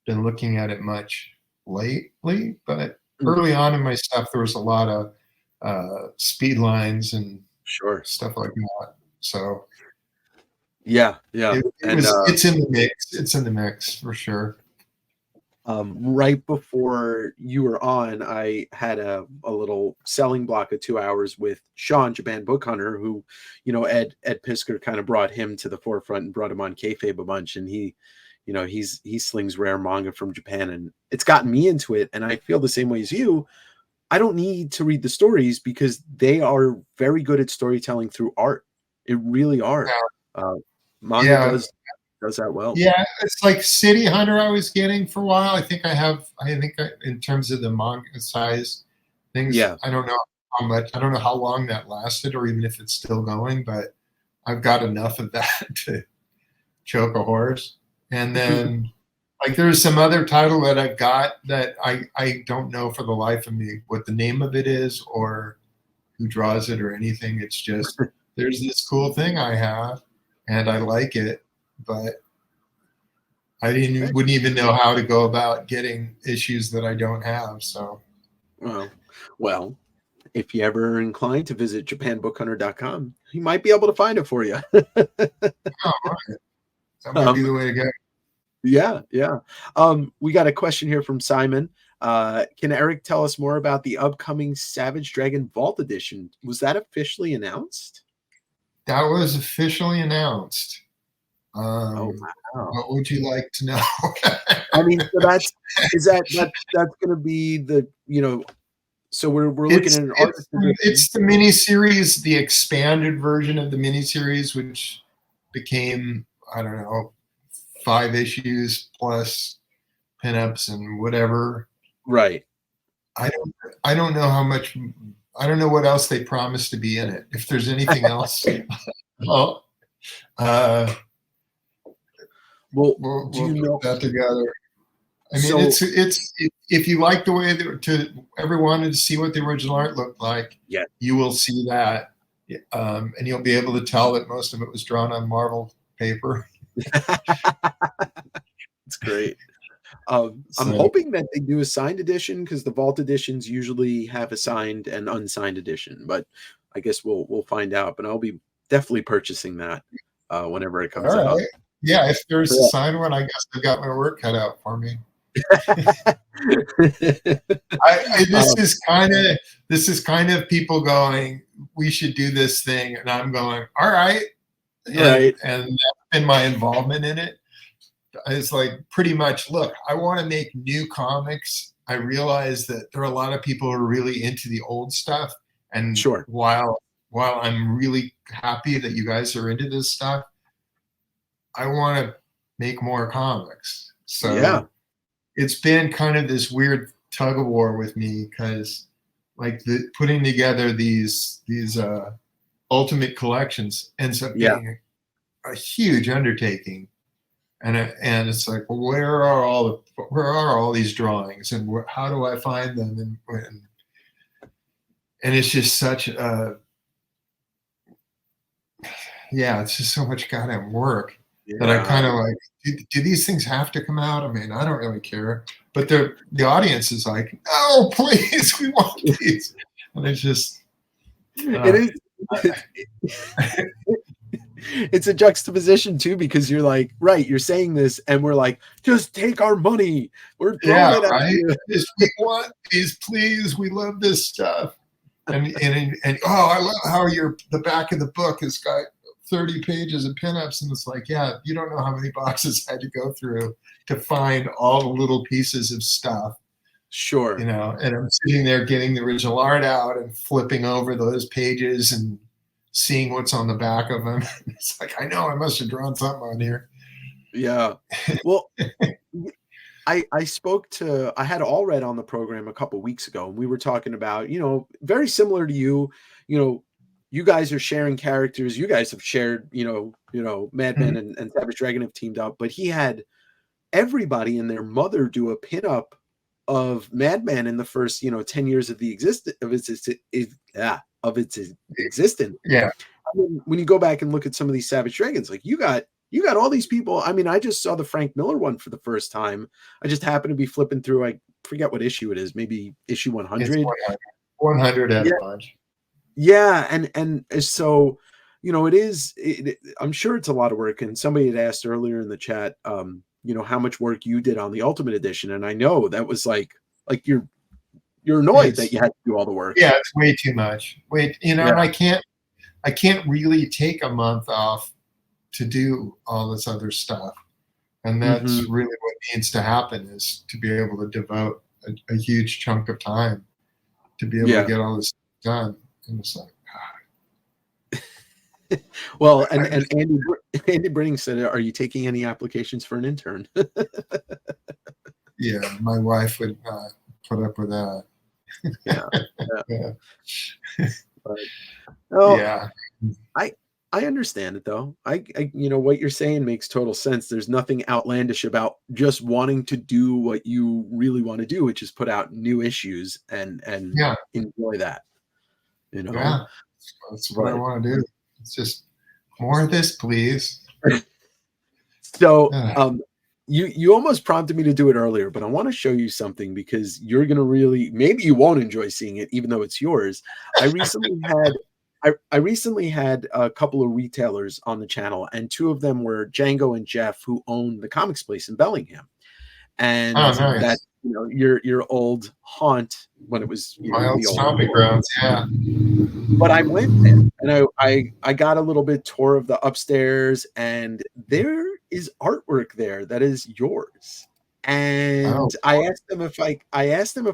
been looking at it much lately, but early on in my stuff there was a lot of speed lines and stuff like that. So it's in the mix. It's in the mix for sure. Right before you were on, I had a little selling block of 2 hours with Sean, Japan Book Hunter, who, Ed Pisker kind of brought him to the forefront and brought him on kayfabe a bunch. And he slings rare manga from Japan, and it's gotten me into it. And I feel the same way as you. I don't need to read the stories because they are very good at storytelling through art. It really are. Manga does that well. Yeah, it's like City Hunter I was getting for a while. I think in terms of the manga size things, I don't know how much, I don't know how long that lasted or even if it's still going, but I've got enough of that to choke a horse. And then like there's some other title that I've got that I don't know for the life of me what the name of it is or who draws it or anything. It's just there's this cool thing I have and I like it, but I wouldn't even know how to go about getting issues that I don't have. So, well, if you ever are inclined to visit JapanBookHunter.com, you might be able to find it for you. Right. That might be the way to go. Yeah. We got a question here from Simon. Can Erik tell us more about the upcoming Savage Dragon Vault Edition? Was that officially announced? That was officially announced. Wow. What would you like to know? I mean, so that's going to be the, so we're looking at an artist. It's the miniseries, the expanded version of the miniseries, which became, I don't know, 5 issues plus pinups and whatever. Right. I don't know how much. I don't know what else they promised to be in it. If there's anything else, we'll do you know put that together. I mean, it's if you like the way to ever wanted to see what the original art looked like, yeah, you will see that, and you'll be able to tell that most of it was drawn on Marvel paper. it's great. I'm So, hoping that they do a signed edition because the vault editions usually have a signed and unsigned edition, but I guess we'll find out. But I'll be definitely purchasing that whenever it all comes out. right, yeah. If there's a Yeah. signed one, I guess I've got my work cut out for me. Um, This is kind of people going, we should do this thing, and I'm going, all right, right. and that's been my involvement in it. It's like pretty much, look, I want to make new comics. I realize that there are a lot of people who are really into the old stuff, and Sure. while I'm really happy that you guys are into this stuff, I want to make more comics. So Yeah. it's been kind of this weird tug of war with me because like putting together these ultimate collections ends up Yeah. being a huge undertaking, and it's like, well, where are all these drawings, and how do I find them, and it's just such a it's just so much goddamn work that I kind of like, do these things have to come out? I mean, I don't really care, but the audience is like, no, please, we want these, and it's just It is. It's a juxtaposition too, because you're like, right, you're saying this, and we're like, just take our money. We're throwing it at right. you. We want these, please. We love this stuff, and oh, I love how the back of the book has got 30 pages of pinups, and it's like, yeah, you don't know how many boxes I had to go through to find all the little pieces of stuff. Sure. And I'm sitting there getting the original art out and flipping over those pages and seeing what's on the back of them. It's like, I know I must have drawn something on here. Yeah. Well, I had Allred on the program a couple weeks ago, and we were talking about, very similar to you, you guys are sharing characters. You guys have shared, Madman and Savage Dragon have teamed up, but he had everybody and their mother do a pinup of Madman in the first, 10 years of its existence. Yeah. I mean, when you go back and look at some of these Savage Dragons, like you got all these people. I mean, I just saw the Frank Miller one for the first time. I just happened to be flipping through. I forget what issue it is. Maybe issue 100. 100 at a bunch. Yeah, and so, it is. I'm sure it's a lot of work. And somebody had asked earlier in the chat, how much work you did on the Ultimate Edition, and I know that was like you're annoyed that you had to do all the work. Yeah, it's way too much. And I can't really take a month off to do all this other stuff, and that's really what needs to happen, is to be able to devote a huge chunk of time to be able to get all this done. And it's like, well, and Andy Brinning said, "Are you taking any applications for an intern?" Yeah, my wife would put up with that. Yeah. I understand it though. I what you're saying makes total sense. There's nothing outlandish about just wanting to do what you really want to do, which is put out new issues and enjoy that. Yeah, that's what I want to do. It's just more of this, please. So, you almost prompted me to do it earlier, but I want to show you something because you're gonna maybe you won't enjoy seeing it, even though it's yours. I recently had a couple of retailers on the channel, and two of them were Django and Jeff, who own the Comics Place in Bellingham, and that's your old haunt when it was my old stomping grounds. Yeah, but I went there and I got a little bit tour of the upstairs, and there is artwork there that is yours. And I asked them if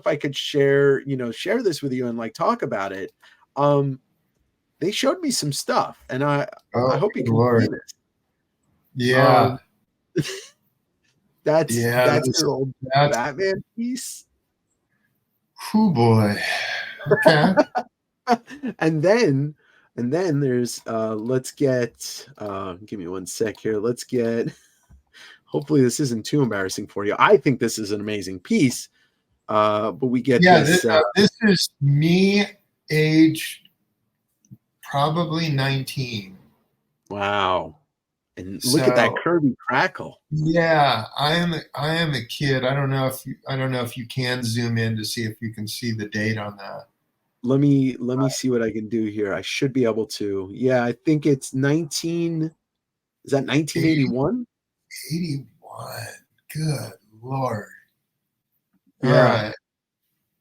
I could share this with you and like talk about it. They showed me some stuff, and I hope you can see this. Yeah. That's your old Batman piece. Oh boy. Okay. and then there's let's get give me one sec here. Let's get hopefully this isn't too embarrassing for you. I think this is an amazing piece. But we get Yeah, this. this is me, age probably 19. Wow. And look at that So curvy crackle. yeah, I am a kid. I don't know if you can zoom in to see if you can see the date on that. Let me see what I can do here. I should be able to. Yeah, I think it's 19. Is that 1981? 81. Good Lord. All Yeah. right. But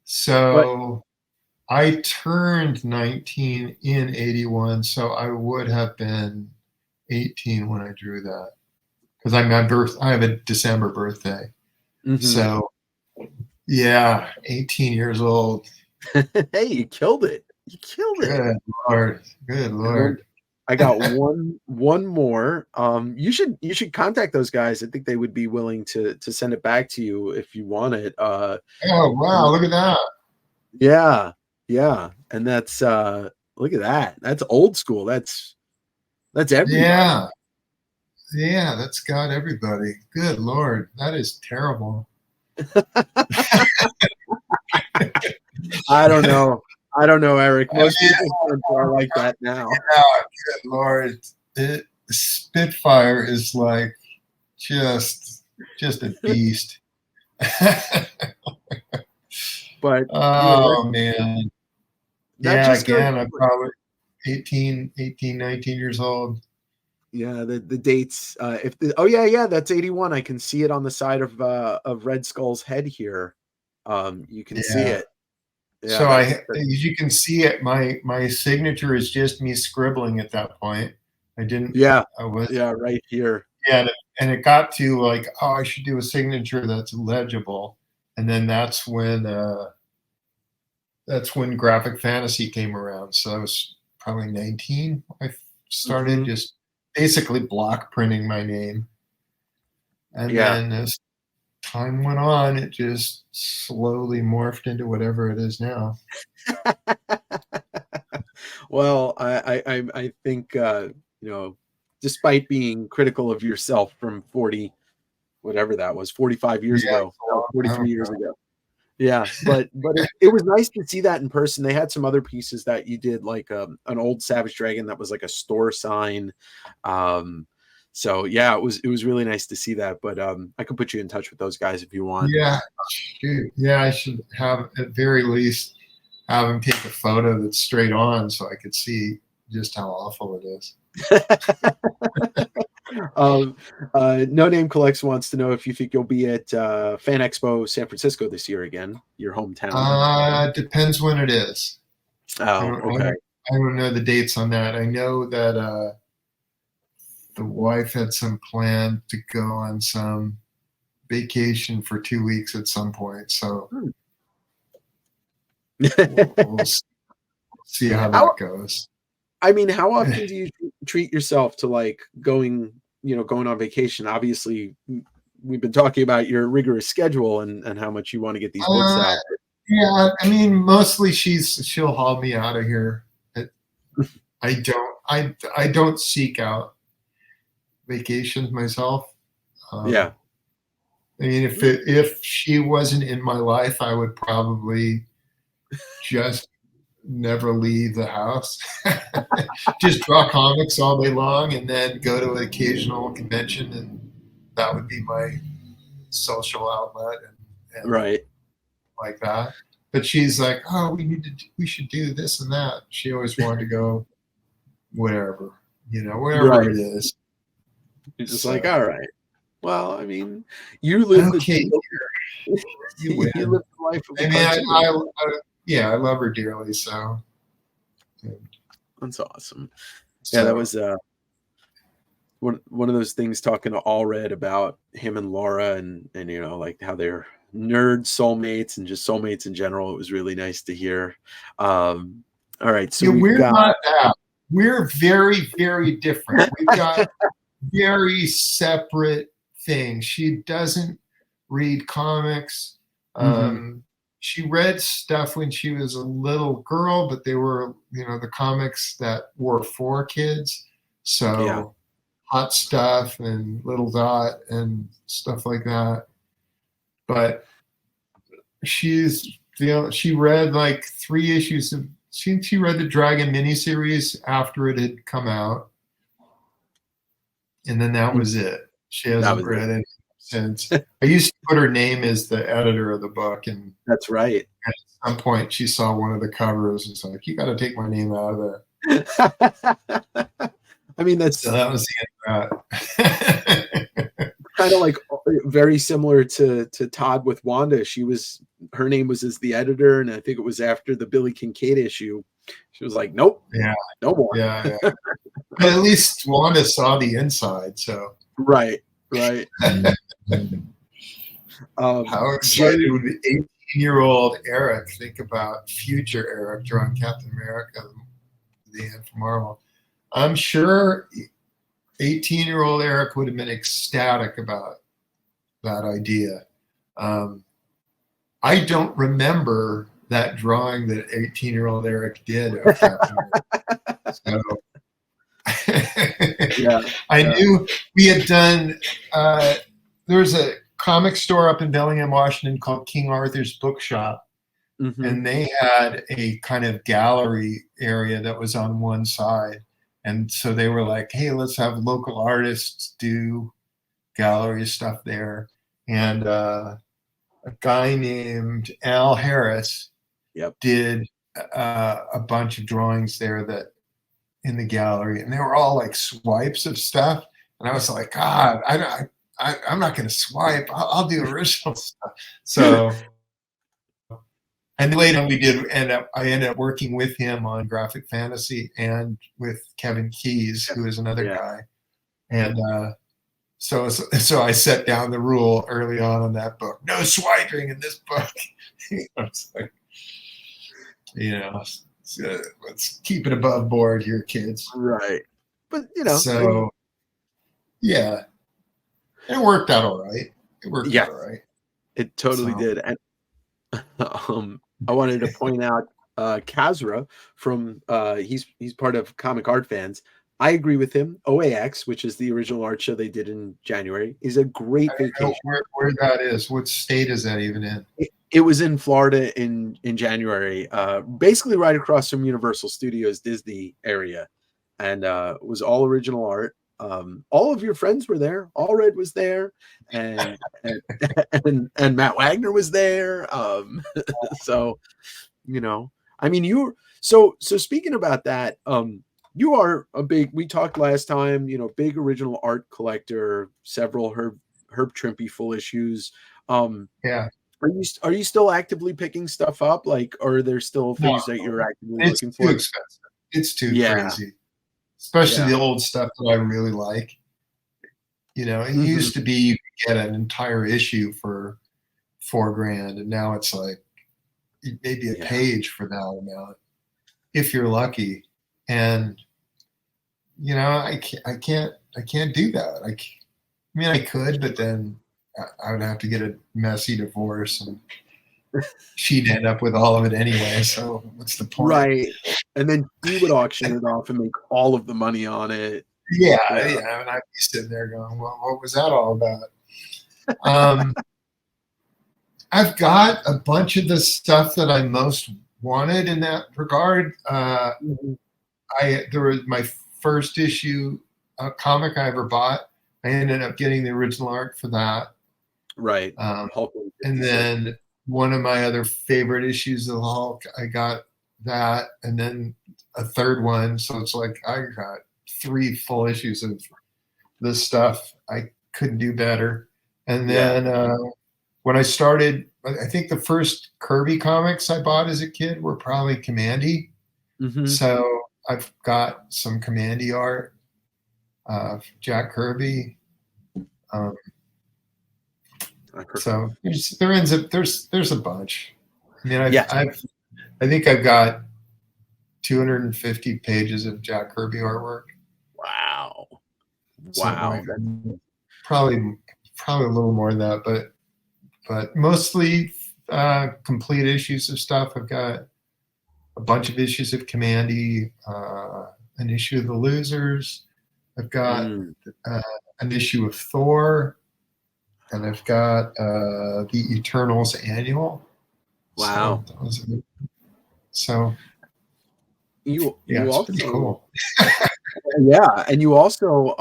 So I turned 19 in 81, so I would have been 18 when I drew that. Because I have a December birthday. mhm. So yeah, 18 years old. Hey, you killed it. You killed it. Good Lord. Good And then Lord. I got one more. You should contact those guys. I think they would be willing to send it back to you if you want it. Oh wow, look at that. Yeah, yeah. And that's look at that. That's old school. That's everybody. Yeah. Yeah, that's got everybody. Good Lord. That is terrible. I don't know. I don't know, Eric. I Most mean, people's friends are like that now. yeah, good Lord. Spitfire is like just just a beast. But that Oh man. that Yeah, just goes again, I'm probably 18, 19 years old. yeah, the dates if the oh yeah, yeah, that's 81. I can see it on the side of Red Skull's head here. You can see Yeah. it. Yeah, So that's as you can see it, my signature is just me scribbling at that point. I didn't, yeah. I was, Yeah, right here. yeah, and it got to like, oh, I should do a signature that's legible. And then that's when graphic fantasy came around. So I was probably 19. I started Mhm. just basically block printing my name. And Yeah. then as time went on, it just slowly morphed into whatever it is now. Well, I think you know, despite being critical of yourself from 40, whatever that was, 45 years Yeah, ago, it's a no, long time 43 years ago. ago. Yeah, but it was nice to see that in person. They had some other pieces that you did, like an old Savage Dragon that was like a store sign. Um, so yeah, it was really nice to see that. But I can put you in touch with those guys if you want. Yeah, shoot. Yeah, I should have at very least have him take a photo that's straight on so I could see just how awful it is. um, No Name Collects wants to know if you think you'll be at Fan Expo San Francisco this year again, your hometown. Depends when it is. I Oh, don't, I okay. don't, I don't know the dates on that. I know that the wife had some plan to go on some vacation for 2 weeks at some point. So Hmm. we'll see how How that goes. I mean, how often do you treat yourself to like going on vacation? Obviously, we've been talking about your rigorous schedule and how much you want to get these books Uh, out. yeah, I mean, mostly she'll haul me out of here. I don't seek out vacations myself. Yeah. I mean, if she wasn't in my life, I would probably just never leave the house. Just draw comics all day long, and then go to an occasional convention, and that would be my social outlet and Right. like that. But she's like, "Oh, we should do this and that." She always wanted to go wherever, wherever Right. it is. You're just like, So all right. Well, I mean, you live the okay, you you win. live the life of a I mean, cartoon. yeah, I love her dearly. So, That's awesome. Yeah, that so was one of those things talking to Allred about him and Laura and like how they're nerd soulmates and just soulmates in general. It was really nice to hear. All right, so yeah, we've we're got not that. We're very, very different. We've got very separate things. She doesn't read comics. Mhm. She read stuff when she was a little girl, but they were, the comics that were for kids. Yeah. So Hot Stuff and Little Dot and stuff like that. But she's, she read like 3 issues of, she read the Dragon miniseries after it had come out. And then that was it. She hasn't read it since. I used to put her name as the editor of the book, and that's right. At some point, she saw one of the covers and was like, "You got to take my name out of there." I mean, that was the end of that. Kind of like very similar to Todd with Wanda. Her name was as the editor, and I think it was after the Billy Kincaid issue. She was like, "Nope, no more." Yeah. But at least Wanda saw the inside, so right. How excited would the 18-year-old Erik think about future Erik drawing Captain America, the end for Marvel? I'm sure 18-year-old Erik would have been ecstatic about that idea. I don't remember that drawing that 18-year-old Erik did of Captain America. So I knew we had done, there was a comic store up in Bellingham, Washington called King Arthur's Bookshop. And they had a kind of gallery area that was on one side. And so they were like, hey, let's have local artists do gallery stuff there. And a guy named Al Harris did a bunch of drawings there that in the gallery, and they were all like swipes of stuff. And I was like, God, I'm not going to swipe. I'll do original stuff. So, and later I ended up working with him on Graphic Fantasy and with Kevin Keyes, who is another guy. And so I set down the rule early on that book: no swiping in this book. It's like, let's keep it above board here, kids. Right. But so yeah, it worked out all right. Out all right. It totally did. And I wanted to point out Kazra from he's part of Comic Art Fans. I agree with him. OAX, which is the original art show they did in January, is a great vacation. Where that is. What state is that even in? It was in Florida in January, basically right across from Universal Studios Disney area, and it was all original art. All of your friends were there. Allred was there, and Matt Wagner was there. So, I mean, so speaking about that, you are a big. We talked last time. Big original art collector. Several Herb Trimpe full issues. Are you still actively picking stuff up? Like, or are there still things that you're actively looking for? It's too expensive. It's too crazy. Especially the old stuff that I really like. It used to be you could get an entire issue for $4,000, and now it's like maybe a page for that amount, if you're lucky. And I can't do that. I mean, I could, but then I would have to get a messy divorce, and she'd end up with all of it anyway. So what's the point? Right. And then you would auction it off and make all of the money on it. Yeah. And I'd be sitting there going, well, what was that all about? I've got a bunch of the stuff that I most wanted in that regard. There was my first issue comic I ever bought. I ended up getting the original art for that. Right. And then one of my other favorite issues of the Hulk, I got that, and then a third one. So it's like I got 3 full issues of this stuff. I couldn't do better. And then when I started, I think the first Kirby comics I bought as a kid were probably Commandy. So I've got some Commandy art, Jack Kirby. So there's a bunch. I mean, I think I've got 250 pages of Jack Kirby artwork. Wow. Probably a little more than that, but mostly complete issues of stuff. I've got a bunch of issues of Commandy, an issue of The Losers, I've got Mm, an issue of Thor, and I've got the Eternals annual. wow. So yeah, You it's pretty also, cool. yeah, and you also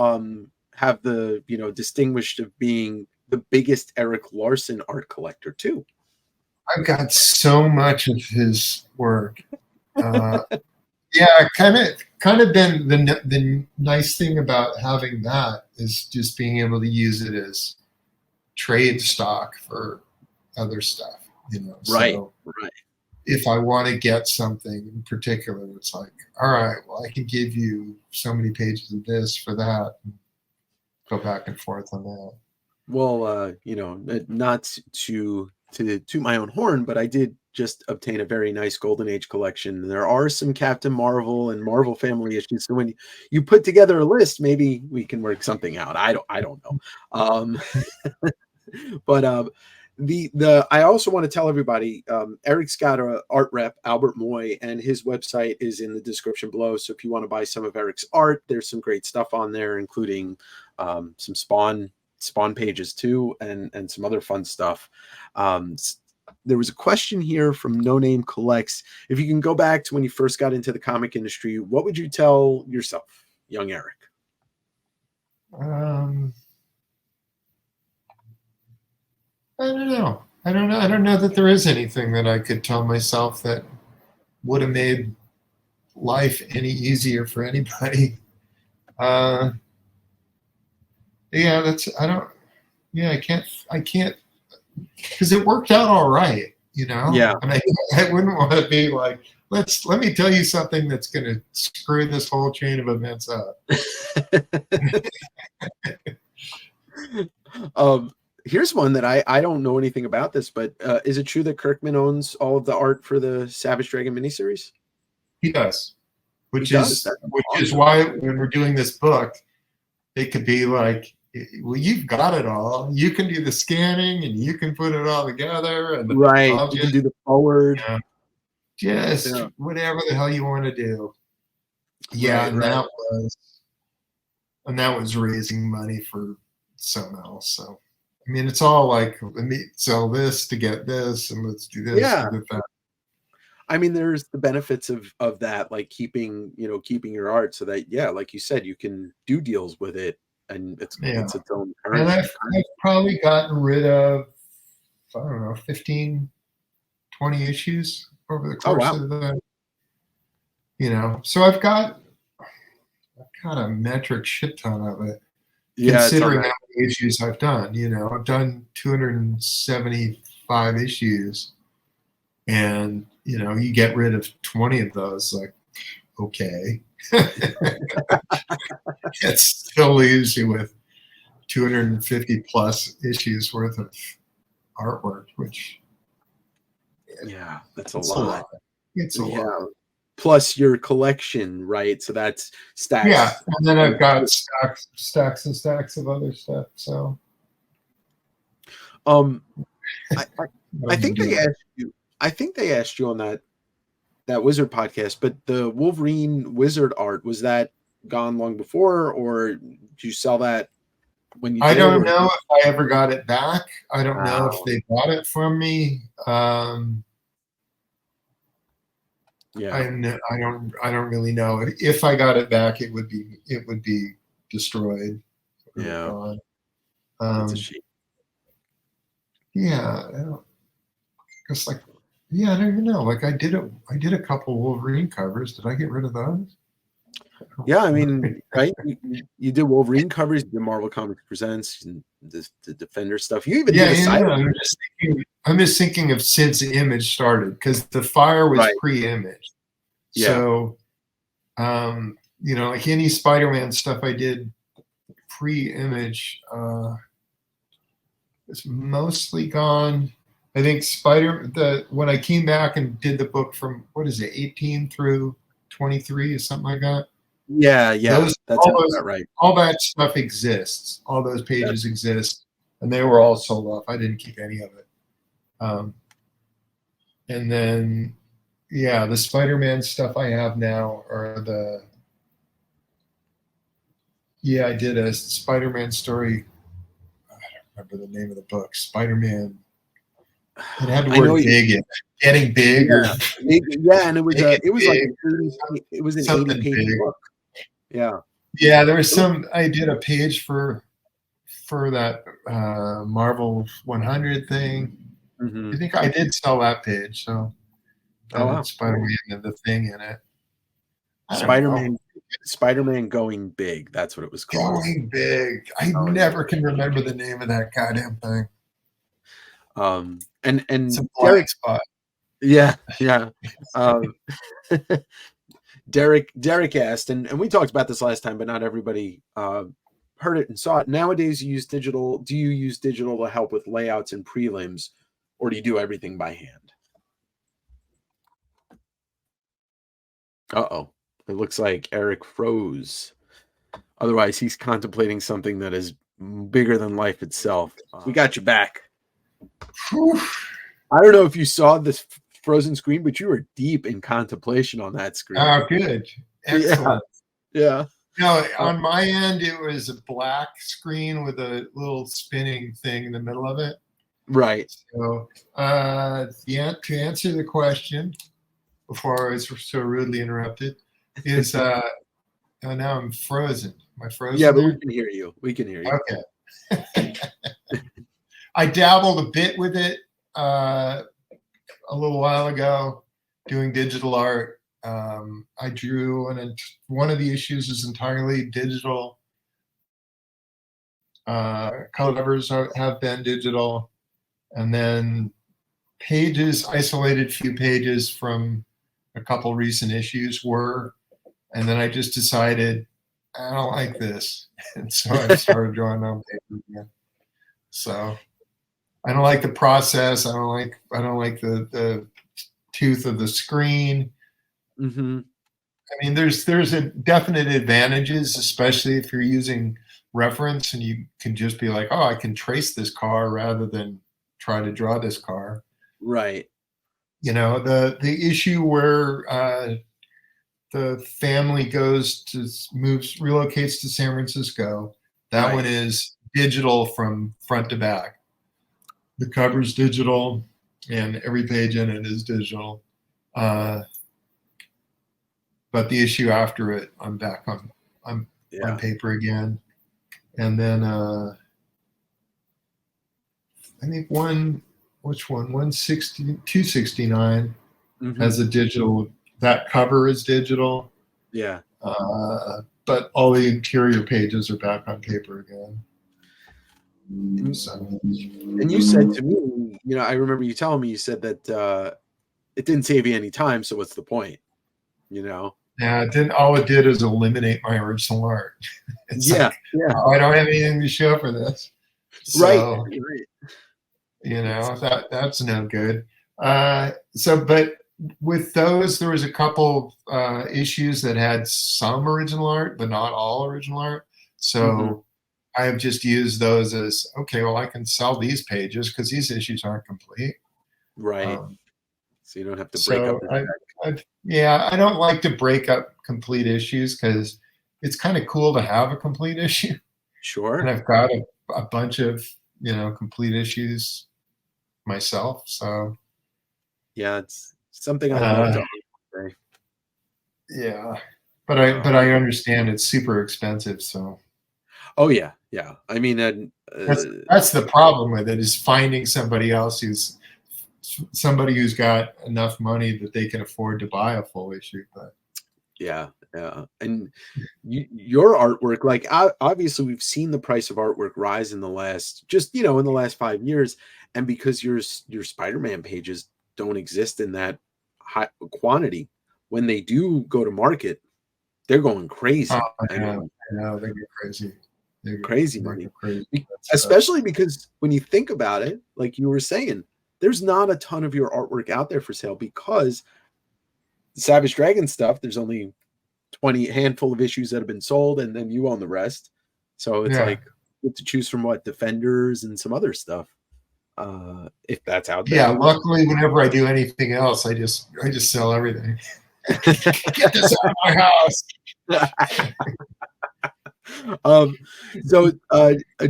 have the, distinguished of being the biggest Erik Larsen art collector too. I've got so much of his work. Uh, yeah, kind of been the nice thing about having that is just being able to use it as trade stock for other stuff. Right, So right. if I want to get something in particular, it's like, all right, well, I can give you so many pages of this for that, and go back and forth on that. Well, not to toot my own horn, but I did just obtain a very nice Golden Age collection. There are some Captain Marvel and Marvel Family issues. So when you put together a list, maybe we can work something out. I don't know. Um, but the I also want to tell everybody, Eric's got a art rep, Albert Moy, and his website is in the description below. So if you want to buy some of Eric's art, there's some great stuff on there, including some Spawn pages too, and some other fun stuff. There was a question here from No Name Collects. If you can go back to when you first got into the comic industry, what would you tell yourself, young Erik? Um, I don't know. I don't know. I don't know that there is anything that I could tell myself that would have made life any easier for anybody. Uh, yeah, that's I don't. Yeah, I can't because it worked out all right. Yeah. And I wouldn't want to be like, let me tell you something that's going to screw this whole chain of events up. um, Here's one that I don't know anything about this, but is it true that Kirkman owns all of the art for the Savage Dragon miniseries? He does, He which does. is That's which is awesome. why when we're doing this book, it could be like, well, you've got it all. You can do the scanning and you can put it all together, and Right. I'll You just can do the forward. just Yeah. whatever the hell you want to do. Yeah, Right. and Right. that was raising money for someone else. So I mean, it's all like, let me sell this to get this, and let's do this to Yeah. get that. I mean, there's the benefits of that, like keeping your art so that, yeah, like you said, you can do deals with it, and Yeah, it's its own and currency. I've probably gotten rid of, I don't know, 15, 20 issues over the Oh course wow. of the, so I've got a metric shit ton of it, Yeah, it's on considering that. how many issues I've done. I've done 275 issues, and you get rid of 20 of those, like, okay. It still leaves you with 250 plus issues worth of artwork, which Yeah, that's a it's a lot. lot. It's a lot. Yeah. Plus your collection, right? So that's Yeah, stacks. and then Of, I've got stacks and stacks of other stuff. So um, I, I what I are you think they doing? asked you. I think they asked you on that Wizard podcast, but the Wolverine Wizard art, was that gone long before, or did you sell that when you I did? don't Or know if I ever got it back. I don't know if wow, they bought it from me. yeah, I don't really know. If I got it back, it would be destroyed or yeah, gone. that's a Um, shame. yeah, it's like, yeah, I don't even know. Like I did a couple Wolverine covers. Did I get rid of those? Yeah, I mean, right? You did Wolverine covers, you did Marvel Comics Presents, and the Defender stuff. You even did Yeah, a yeah, yeah. silent. I'm just thinking of since the Image started, because the Fire was Right. pre-Image. Yeah. So, like any Spider-Man stuff I did pre-Image, it's mostly gone. I think when I came back and did the book from, what is it, 18 through 23 or something like that. Yeah, yeah. Those That all sounds those about right. all that stuff exists. All those That's pages exist, and they were all sold off. I didn't keep any of it. Um, and then, yeah, the Spider-Man stuff I have now are Yeah, I did a Spider-Man story. I don't remember the name of the book. Spider-Man. It had the I know word big in it. Getting big or yeah, and it was making like big, an 80, it was an 80 something page big. book. Yeah. Yeah, there was some. I did a page for that Marvel 100 thing. Mm-hmm. I think I did sell that page. So Oh that had wow. Spider-Man and the Thing in it. I don't know. Spider-Man going big. That's what it was called. Going big. I Oh, never can remember the name of that goddamn thing. And It's a Derek, blank spot. yeah, yeah. Um, Derek asked, and we talked about this last time, but not everybody heard it and saw it. Nowadays, you use digital. Do you use digital to help with layouts and prelims, or do you do everything by hand? Uh-oh. It looks like Erik froze. Otherwise, he's contemplating something that is bigger than life itself. We got you back. Whew. I don't know if you saw this frozen screen, but you were deep in contemplation on that screen. Oh, good. Excellent. Yeah. No, on my end, it was a black screen with a little spinning thing in the middle of it. Right. So, to answer the question, before I was so rudely interrupted, is oh, now I'm frozen. Am I frozen? Yeah, but there? we can hear you. We can hear you. Okay. I dabbled a bit with it a little while ago, doing digital art. I drew, and one of the issues is entirely digital. Color covers have been digital, and then pages, isolated few pages from a couple recent issues were, and then I just decided I don't like this, and so I started drawing on paper again. So I don't like the process. I don't like the tooth of the screen. Mm-hmm. I mean, there's a definite advantages, especially if you're using reference and you can just be like, oh, I can trace this car rather than try to draw this car. Right. You know, the issue where the family relocates to San Francisco. That one is digital from front to back. The cover's digital, and every page in it is digital. But the issue after it, I'm back on paper again. And then I think 269 has a digital. That cover is digital. Yeah. But all the interior pages are back on paper again. So. And you said to me, you know, I remember you telling me, you said that it didn't save you any time, so what's the point? You know? Yeah, it didn't. All it did is eliminate my original art. It's like, oh, I don't have anything to show for this. So, right. You know, that's no good. But with those, there was a couple issues that had some original art, but not all original art. So I have just used those as, okay, well, I can sell these pages because these issues aren't complete. Right. So you don't have to break up. I don't like to break up complete issues because it's kind of cool to have a complete issue. Sure. And I've got a bunch of, complete issues myself. So yeah, it's something I'd love to say. Yeah. But I understand it's super expensive. So oh yeah. I mean, that's the problem with it, is finding somebody who's got enough money that they can afford to buy a full issue. But yeah. And your artwork, like obviously we've seen the price of artwork rise in the last, in the last 5 years. And because your Spider-Man pages don't exist in that high quantity, when they do go to market, they're going crazy. I know they get crazy. Crazy money. Especially because when you think about it, like you were saying, there's not a ton of your artwork out there for sale, because the Savage Dragon stuff, there's only handful of issues that have been sold, and then you own the rest. So it's like you have to choose from Defenders and some other stuff. If that's out there. Yeah, luckily whenever I do anything else, I just sell everything. Get this out of my house. Um,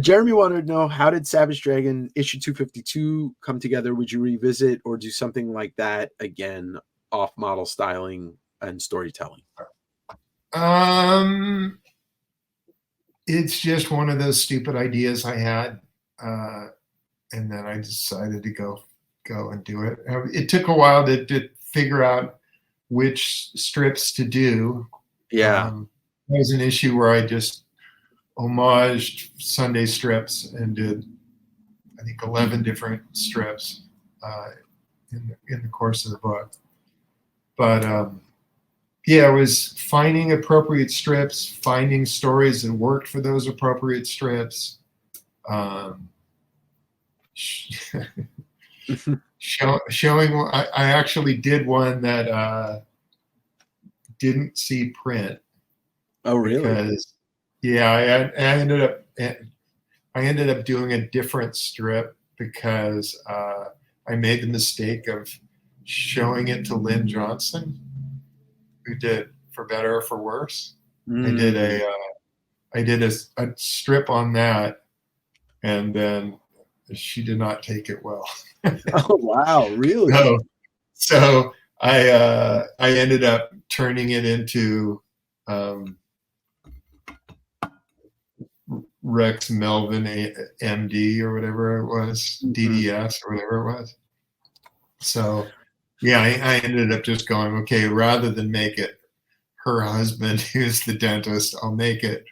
Jeremy wanted to know, how did Savage Dragon issue 252 come together? Would you revisit or do something like that again, off model styling and storytelling? It's just one of those stupid ideas I had, and then I decided to go and do it. It took a while to figure out which strips to do. Yeah. There was an issue where I just homaged Sunday strips and did, I think, 11 different strips in the course of the book. But yeah, it was finding appropriate strips, finding stories that worked for those appropriate strips. Showing, I actually did one that didn't see print. Oh, really? Because, yeah, I ended up doing a different strip because I made the mistake of showing it to Lynn Johnson, who did For Better or For Worse. I did a strip on that, and then she did not take it well. Oh, wow, really? So I ended up turning it into Rex Melvin MD or whatever it was, DDS or whatever it was. So yeah, I ended up just going, okay, rather than make it her husband who's the dentist, I'll make it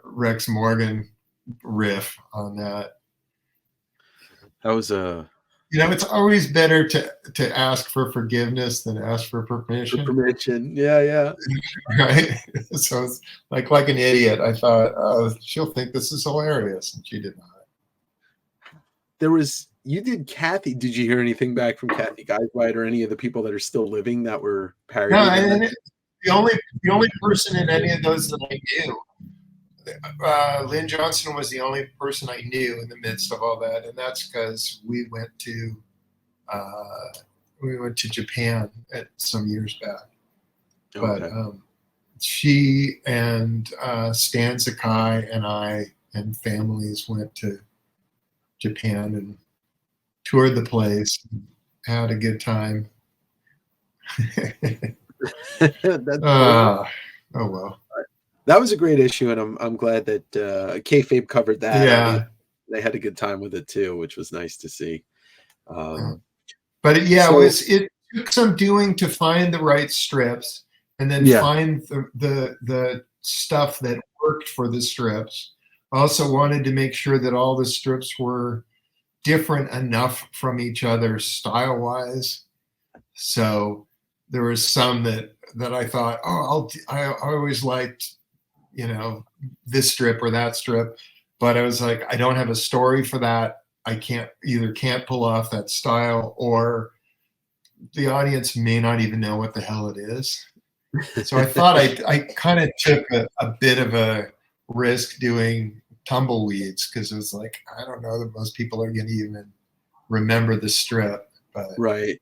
Rex Morgan riff on that. That was a... it's always better to ask for forgiveness than ask for permission. Yeah. Right? So it's like an idiot. I thought, oh, she'll think this is hilarious, and she did not. You did Kathy. Did you hear anything back from Kathy Geisweit or any of the people that are still living that were parodying? No, the only person in any of those that I knew, Lynn Johnson was the only person I knew in the midst of all that, and that's because we went to Japan at some years back. Okay. But she and Stan Sakai and I and families went to Japan and toured the place, and had a good time. Oh well. That was a great issue, and I'm glad that Kayfabe covered that. Yeah, they had a good time with it too, which was nice to see. But yeah, it took some doing to find the right strips, and then find the stuff that worked for the strips. I also wanted to make sure that all the strips were different enough from each other style-wise. So there was some that I thought, I always liked, this strip or that strip, but I was like, I don't have a story for that. I can't pull off that style, or the audience may not even know what the hell it is. So I thought I kind of took a bit of a risk doing tumbleweeds, because it was like, I don't know that most people are going to even remember the strip, but right.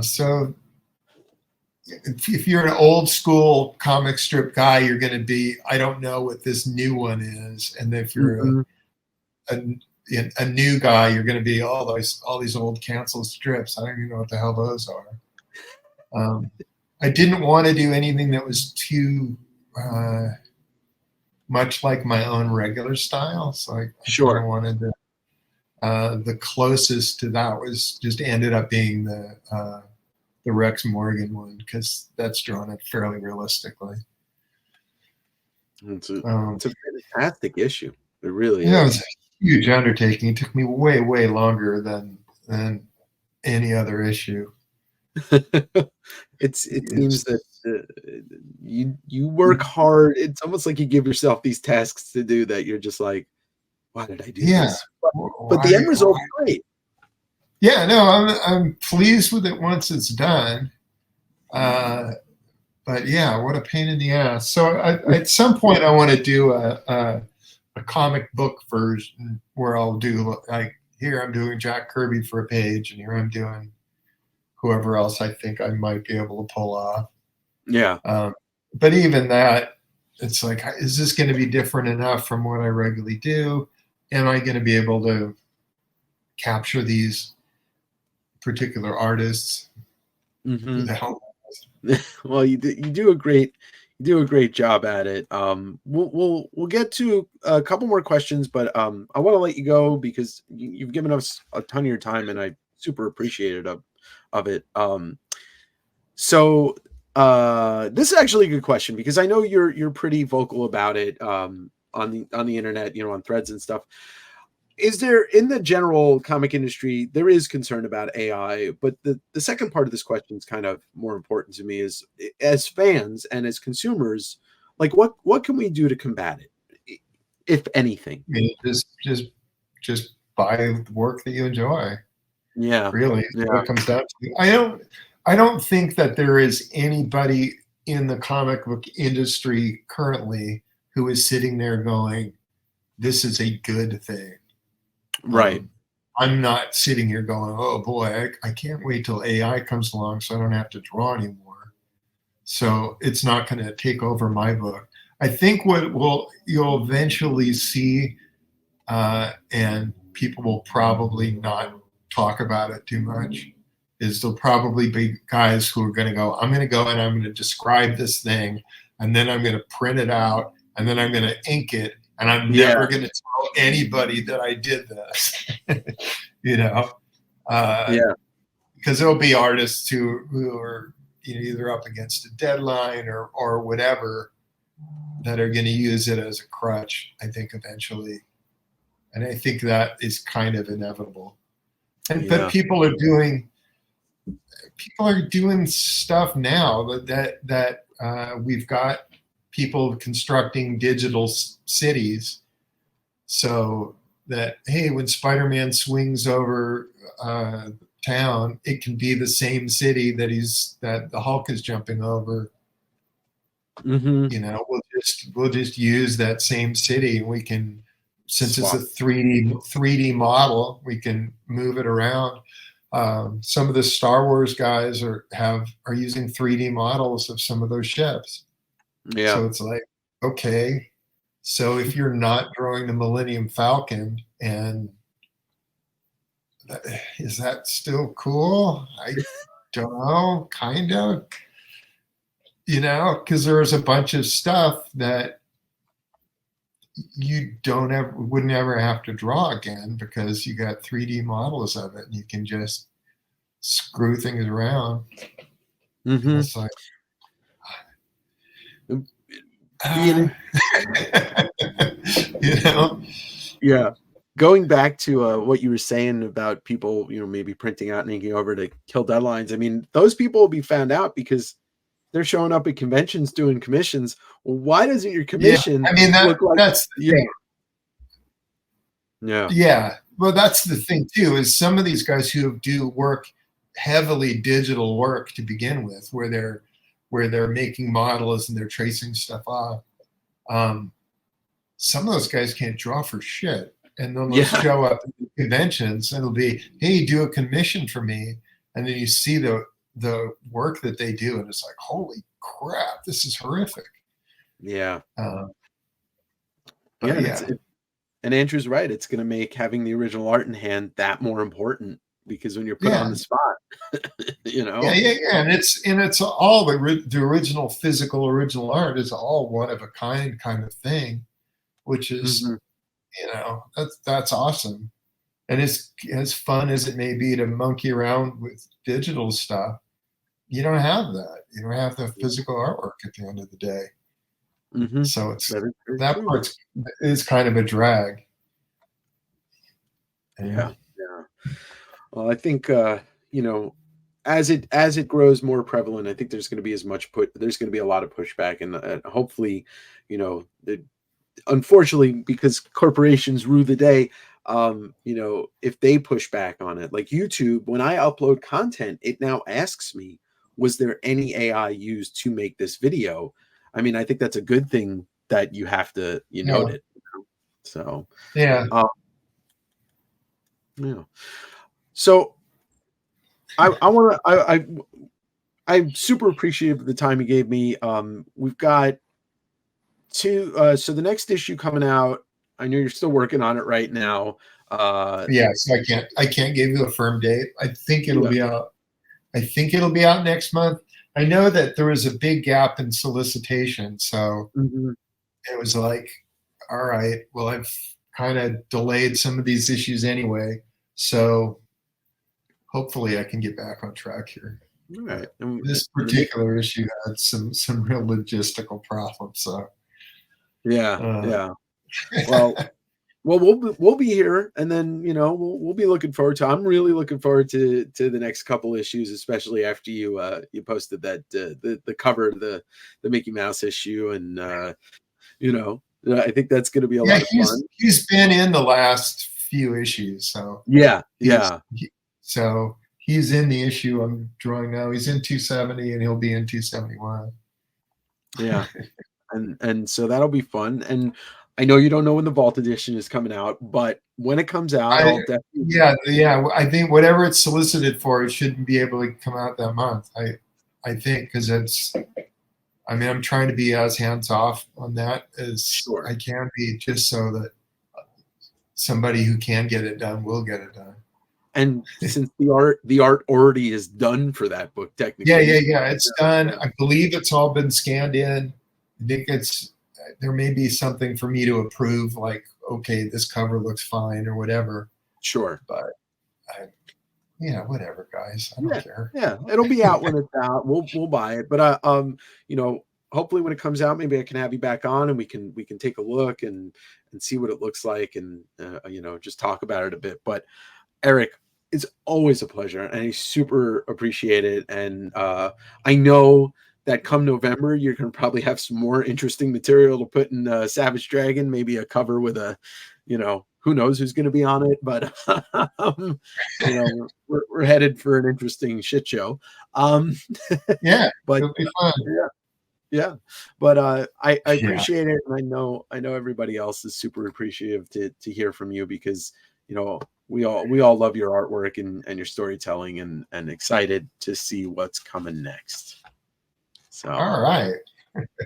So if you're an old school comic strip guy, you're going to be, I don't know what this new one is. And if you're a new guy, you're going to be all these old canceled strips. I don't even know what the hell those are. I didn't want to do anything that was too much like my own regular style. So I wanted to, the closest to that was just ended up being the Rex Morgan one, because that's drawn it fairly realistically. It's a fantastic issue. It really is. It was a huge undertaking. It took me way, way longer than any other issue. It seems that you work hard. It's almost like you give yourself these tasks to do that you're just like, why did I do this? But the end result is great. Yeah, no, I'm pleased with it once it's done. But yeah, what a pain in the ass. So at some point I want to do a comic book version where I'll do, like, here I'm doing Jack Kirby for a page, and here I'm doing whoever else I think I might be able to pull off. Yeah. But even that, it's like, is this going to be different enough from what I regularly do? Am I going to be able to capture these particular artists? Who the hell? Well, you do a great job at it. We'll get to a couple more questions, but I want to let you go because you've given us a ton of your time, and I super appreciated of it. So this is actually a good question because I know you're pretty vocal about it on the internet, on threads and stuff. Is there, in the general comic industry, there is concern about AI, but the second part of this question is kind of more important to me is, as fans and as consumers, like what can we do to combat it, if anything? I mean, just buy the work that you enjoy. Yeah. Really, Yeah. what it comes down to. I don't think that there is anybody in the comic book industry currently who is sitting there going, "This is a good thing." Right. I'm not sitting here going, "Oh boy, I can't wait till AI comes along so I don't have to draw anymore." So it's not going to take over my book. I think you'll eventually see, and people will probably not talk about it too much, is there'll probably be guys who are going to go, I'm going to go and I'm going to describe this thing, and then I'm going to print it out, and then I'm going to ink it, and I'm never going to tell anybody that I did this. Yeah. Because there'll be artists who are either up against a deadline or whatever that are going to use it as a crutch, I think, eventually. And I think that is kind of inevitable. But people are doing stuff now that we've got people constructing digital cities, so that, hey, when Spider-Man swings over town, it can be the same city that the Hulk is jumping over. We'll just use that same city, and we can, since it's a 3D model, we can move it around. Some of the Star Wars guys are using 3D models of some of those ships. Yeah. So it's like, okay, so if you're not drawing the Millennium Falcon, and is that still cool? I don't know, kind of, because there's a bunch of stuff that you wouldn't ever have to draw again because you got 3D models of it and you can just screw things around. It's like, Yeah. Going back to what you were saying about people, maybe printing out and inking over to kill deadlines. I mean, those people will be found out because they're showing up at conventions doing commissions. Well, why doesn't your commission look like that's the thing. Yeah. Yeah. Well, that's the thing too, is some of these guys who do work, heavily digital work to begin with, where they're making models and they're tracing stuff off. Some of those guys can't draw for shit. And they'll show up at conventions and it'll be, hey, do a commission for me. And then you see the work that they do, and it's like, holy crap, this is horrific. Yeah. And Andrew's right. It's going to make having the original art in hand that more important, because when you're put on the spot, Yeah. And it's all the original original art is all one of a kind of thing, which is, that's awesome. And as fun as it may be to monkey around with digital stuff, you don't have that. You don't have the physical artwork at the end of the day. So that part is kind of a drag. Yeah. Well, I think as it grows more prevalent, I think there's going to be there's going to be a lot of pushback, and hopefully, unfortunately, because corporations rule the day, if they push back on it, like YouTube, when I upload content, it now asks me, was there any AI used to make this video? I mean, I think that's a good thing that you have to, note it. So, So I'm super appreciative of the time you gave me. We've got So the next issue coming out, I know you're still working on it right now. Yeah, so I can't give you a firm date. I think it'll Yeah. be out. I think it'll be out next month. I know that there was a big gap in solicitation, so Mhm. it was like, all right, well, I've kind of delayed some of these issues anyway, so hopefully I can get back on track here. All right. This And the particular issue had some real logistical problems, so yeah, uh, yeah. Well, we'll be here, and then we'll be looking forward to. I'm really looking forward to the next couple issues, especially after you posted that the cover of the Mickey Mouse issue, and I think that's going to be a yeah, lot of fun. he's been in the last few issues, so Yeah, he's yeah, so he's in the issue I'm drawing now. He's in 270, and he'll be in 271. yeah. And so that'll be fun. And I know you don't know when the Vault edition is coming out, but when it comes out, I I'll definitely. yeah. I think whatever it's solicited for, it shouldn't be able to come out that month. I think because it's. I mean, I'm trying to be as hands off on that as Sure. I can be, just so that somebody who can get it done will get it done. And since the art already is done for that book, technically. Yeah. It's done. I believe it's all been scanned in. I think there may be something for me to approve, like, okay, this cover looks fine or whatever. Sure. But whatever, guys. I don't Yeah, care. yeah. It'll be out when it's out. We'll buy it. But you know, hopefully when it comes out, maybe I can have you back on and we can take a look and see what it looks like, and just talk about it a bit. But Erik, it's always a pleasure, and I super appreciate it. And I know that come November, you're going to probably have some more interesting material to put in Savage Dragon, maybe a cover with who knows who's going to be on it, but we're headed for an interesting shit show. Um, Yeah, but it'll be fun. yeah, yeah. But I Yeah. appreciate it, and I know everybody else is super appreciative to hear from you, because we all love your artwork and your storytelling, and excited to see what's coming next. So All right.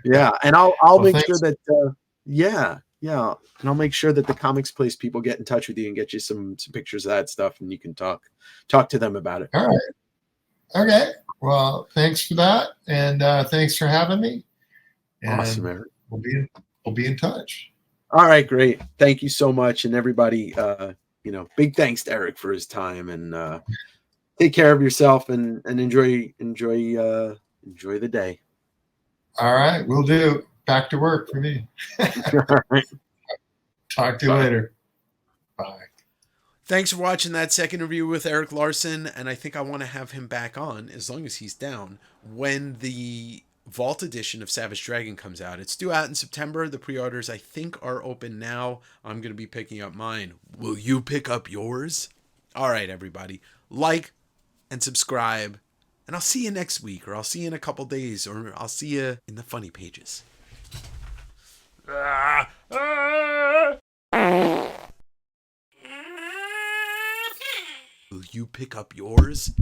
yeah, and I'll Well, make sure thanks. that yeah, and I'll make sure that the Comics Place people get in touch with you and get you some pictures of that stuff, and you can talk to them about it. All right. Okay. Well, thanks for that, and thanks for having me. Awesome, And Erik. we'll be in touch. All right, great. Thank you so much, and everybody. Big thanks to Erik for his time, and take care of yourself, and enjoy the day. All right, we'll do. Back to work for me. All right. Talk to you Bye. later. Bye. Thanks for watching that second interview with Erik Larsen, and I think I want to have him back on, as long as he's down, when the Vault edition of Savage Dragon comes out. It's due out in September. The pre-orders, I think, are open now. I'm going to be picking up mine. Will you pick up yours? All right, everybody. Like and subscribe, and I'll see you next week, or I'll see you in a couple days, or I'll see you in the funny pages. Will you pick up yours?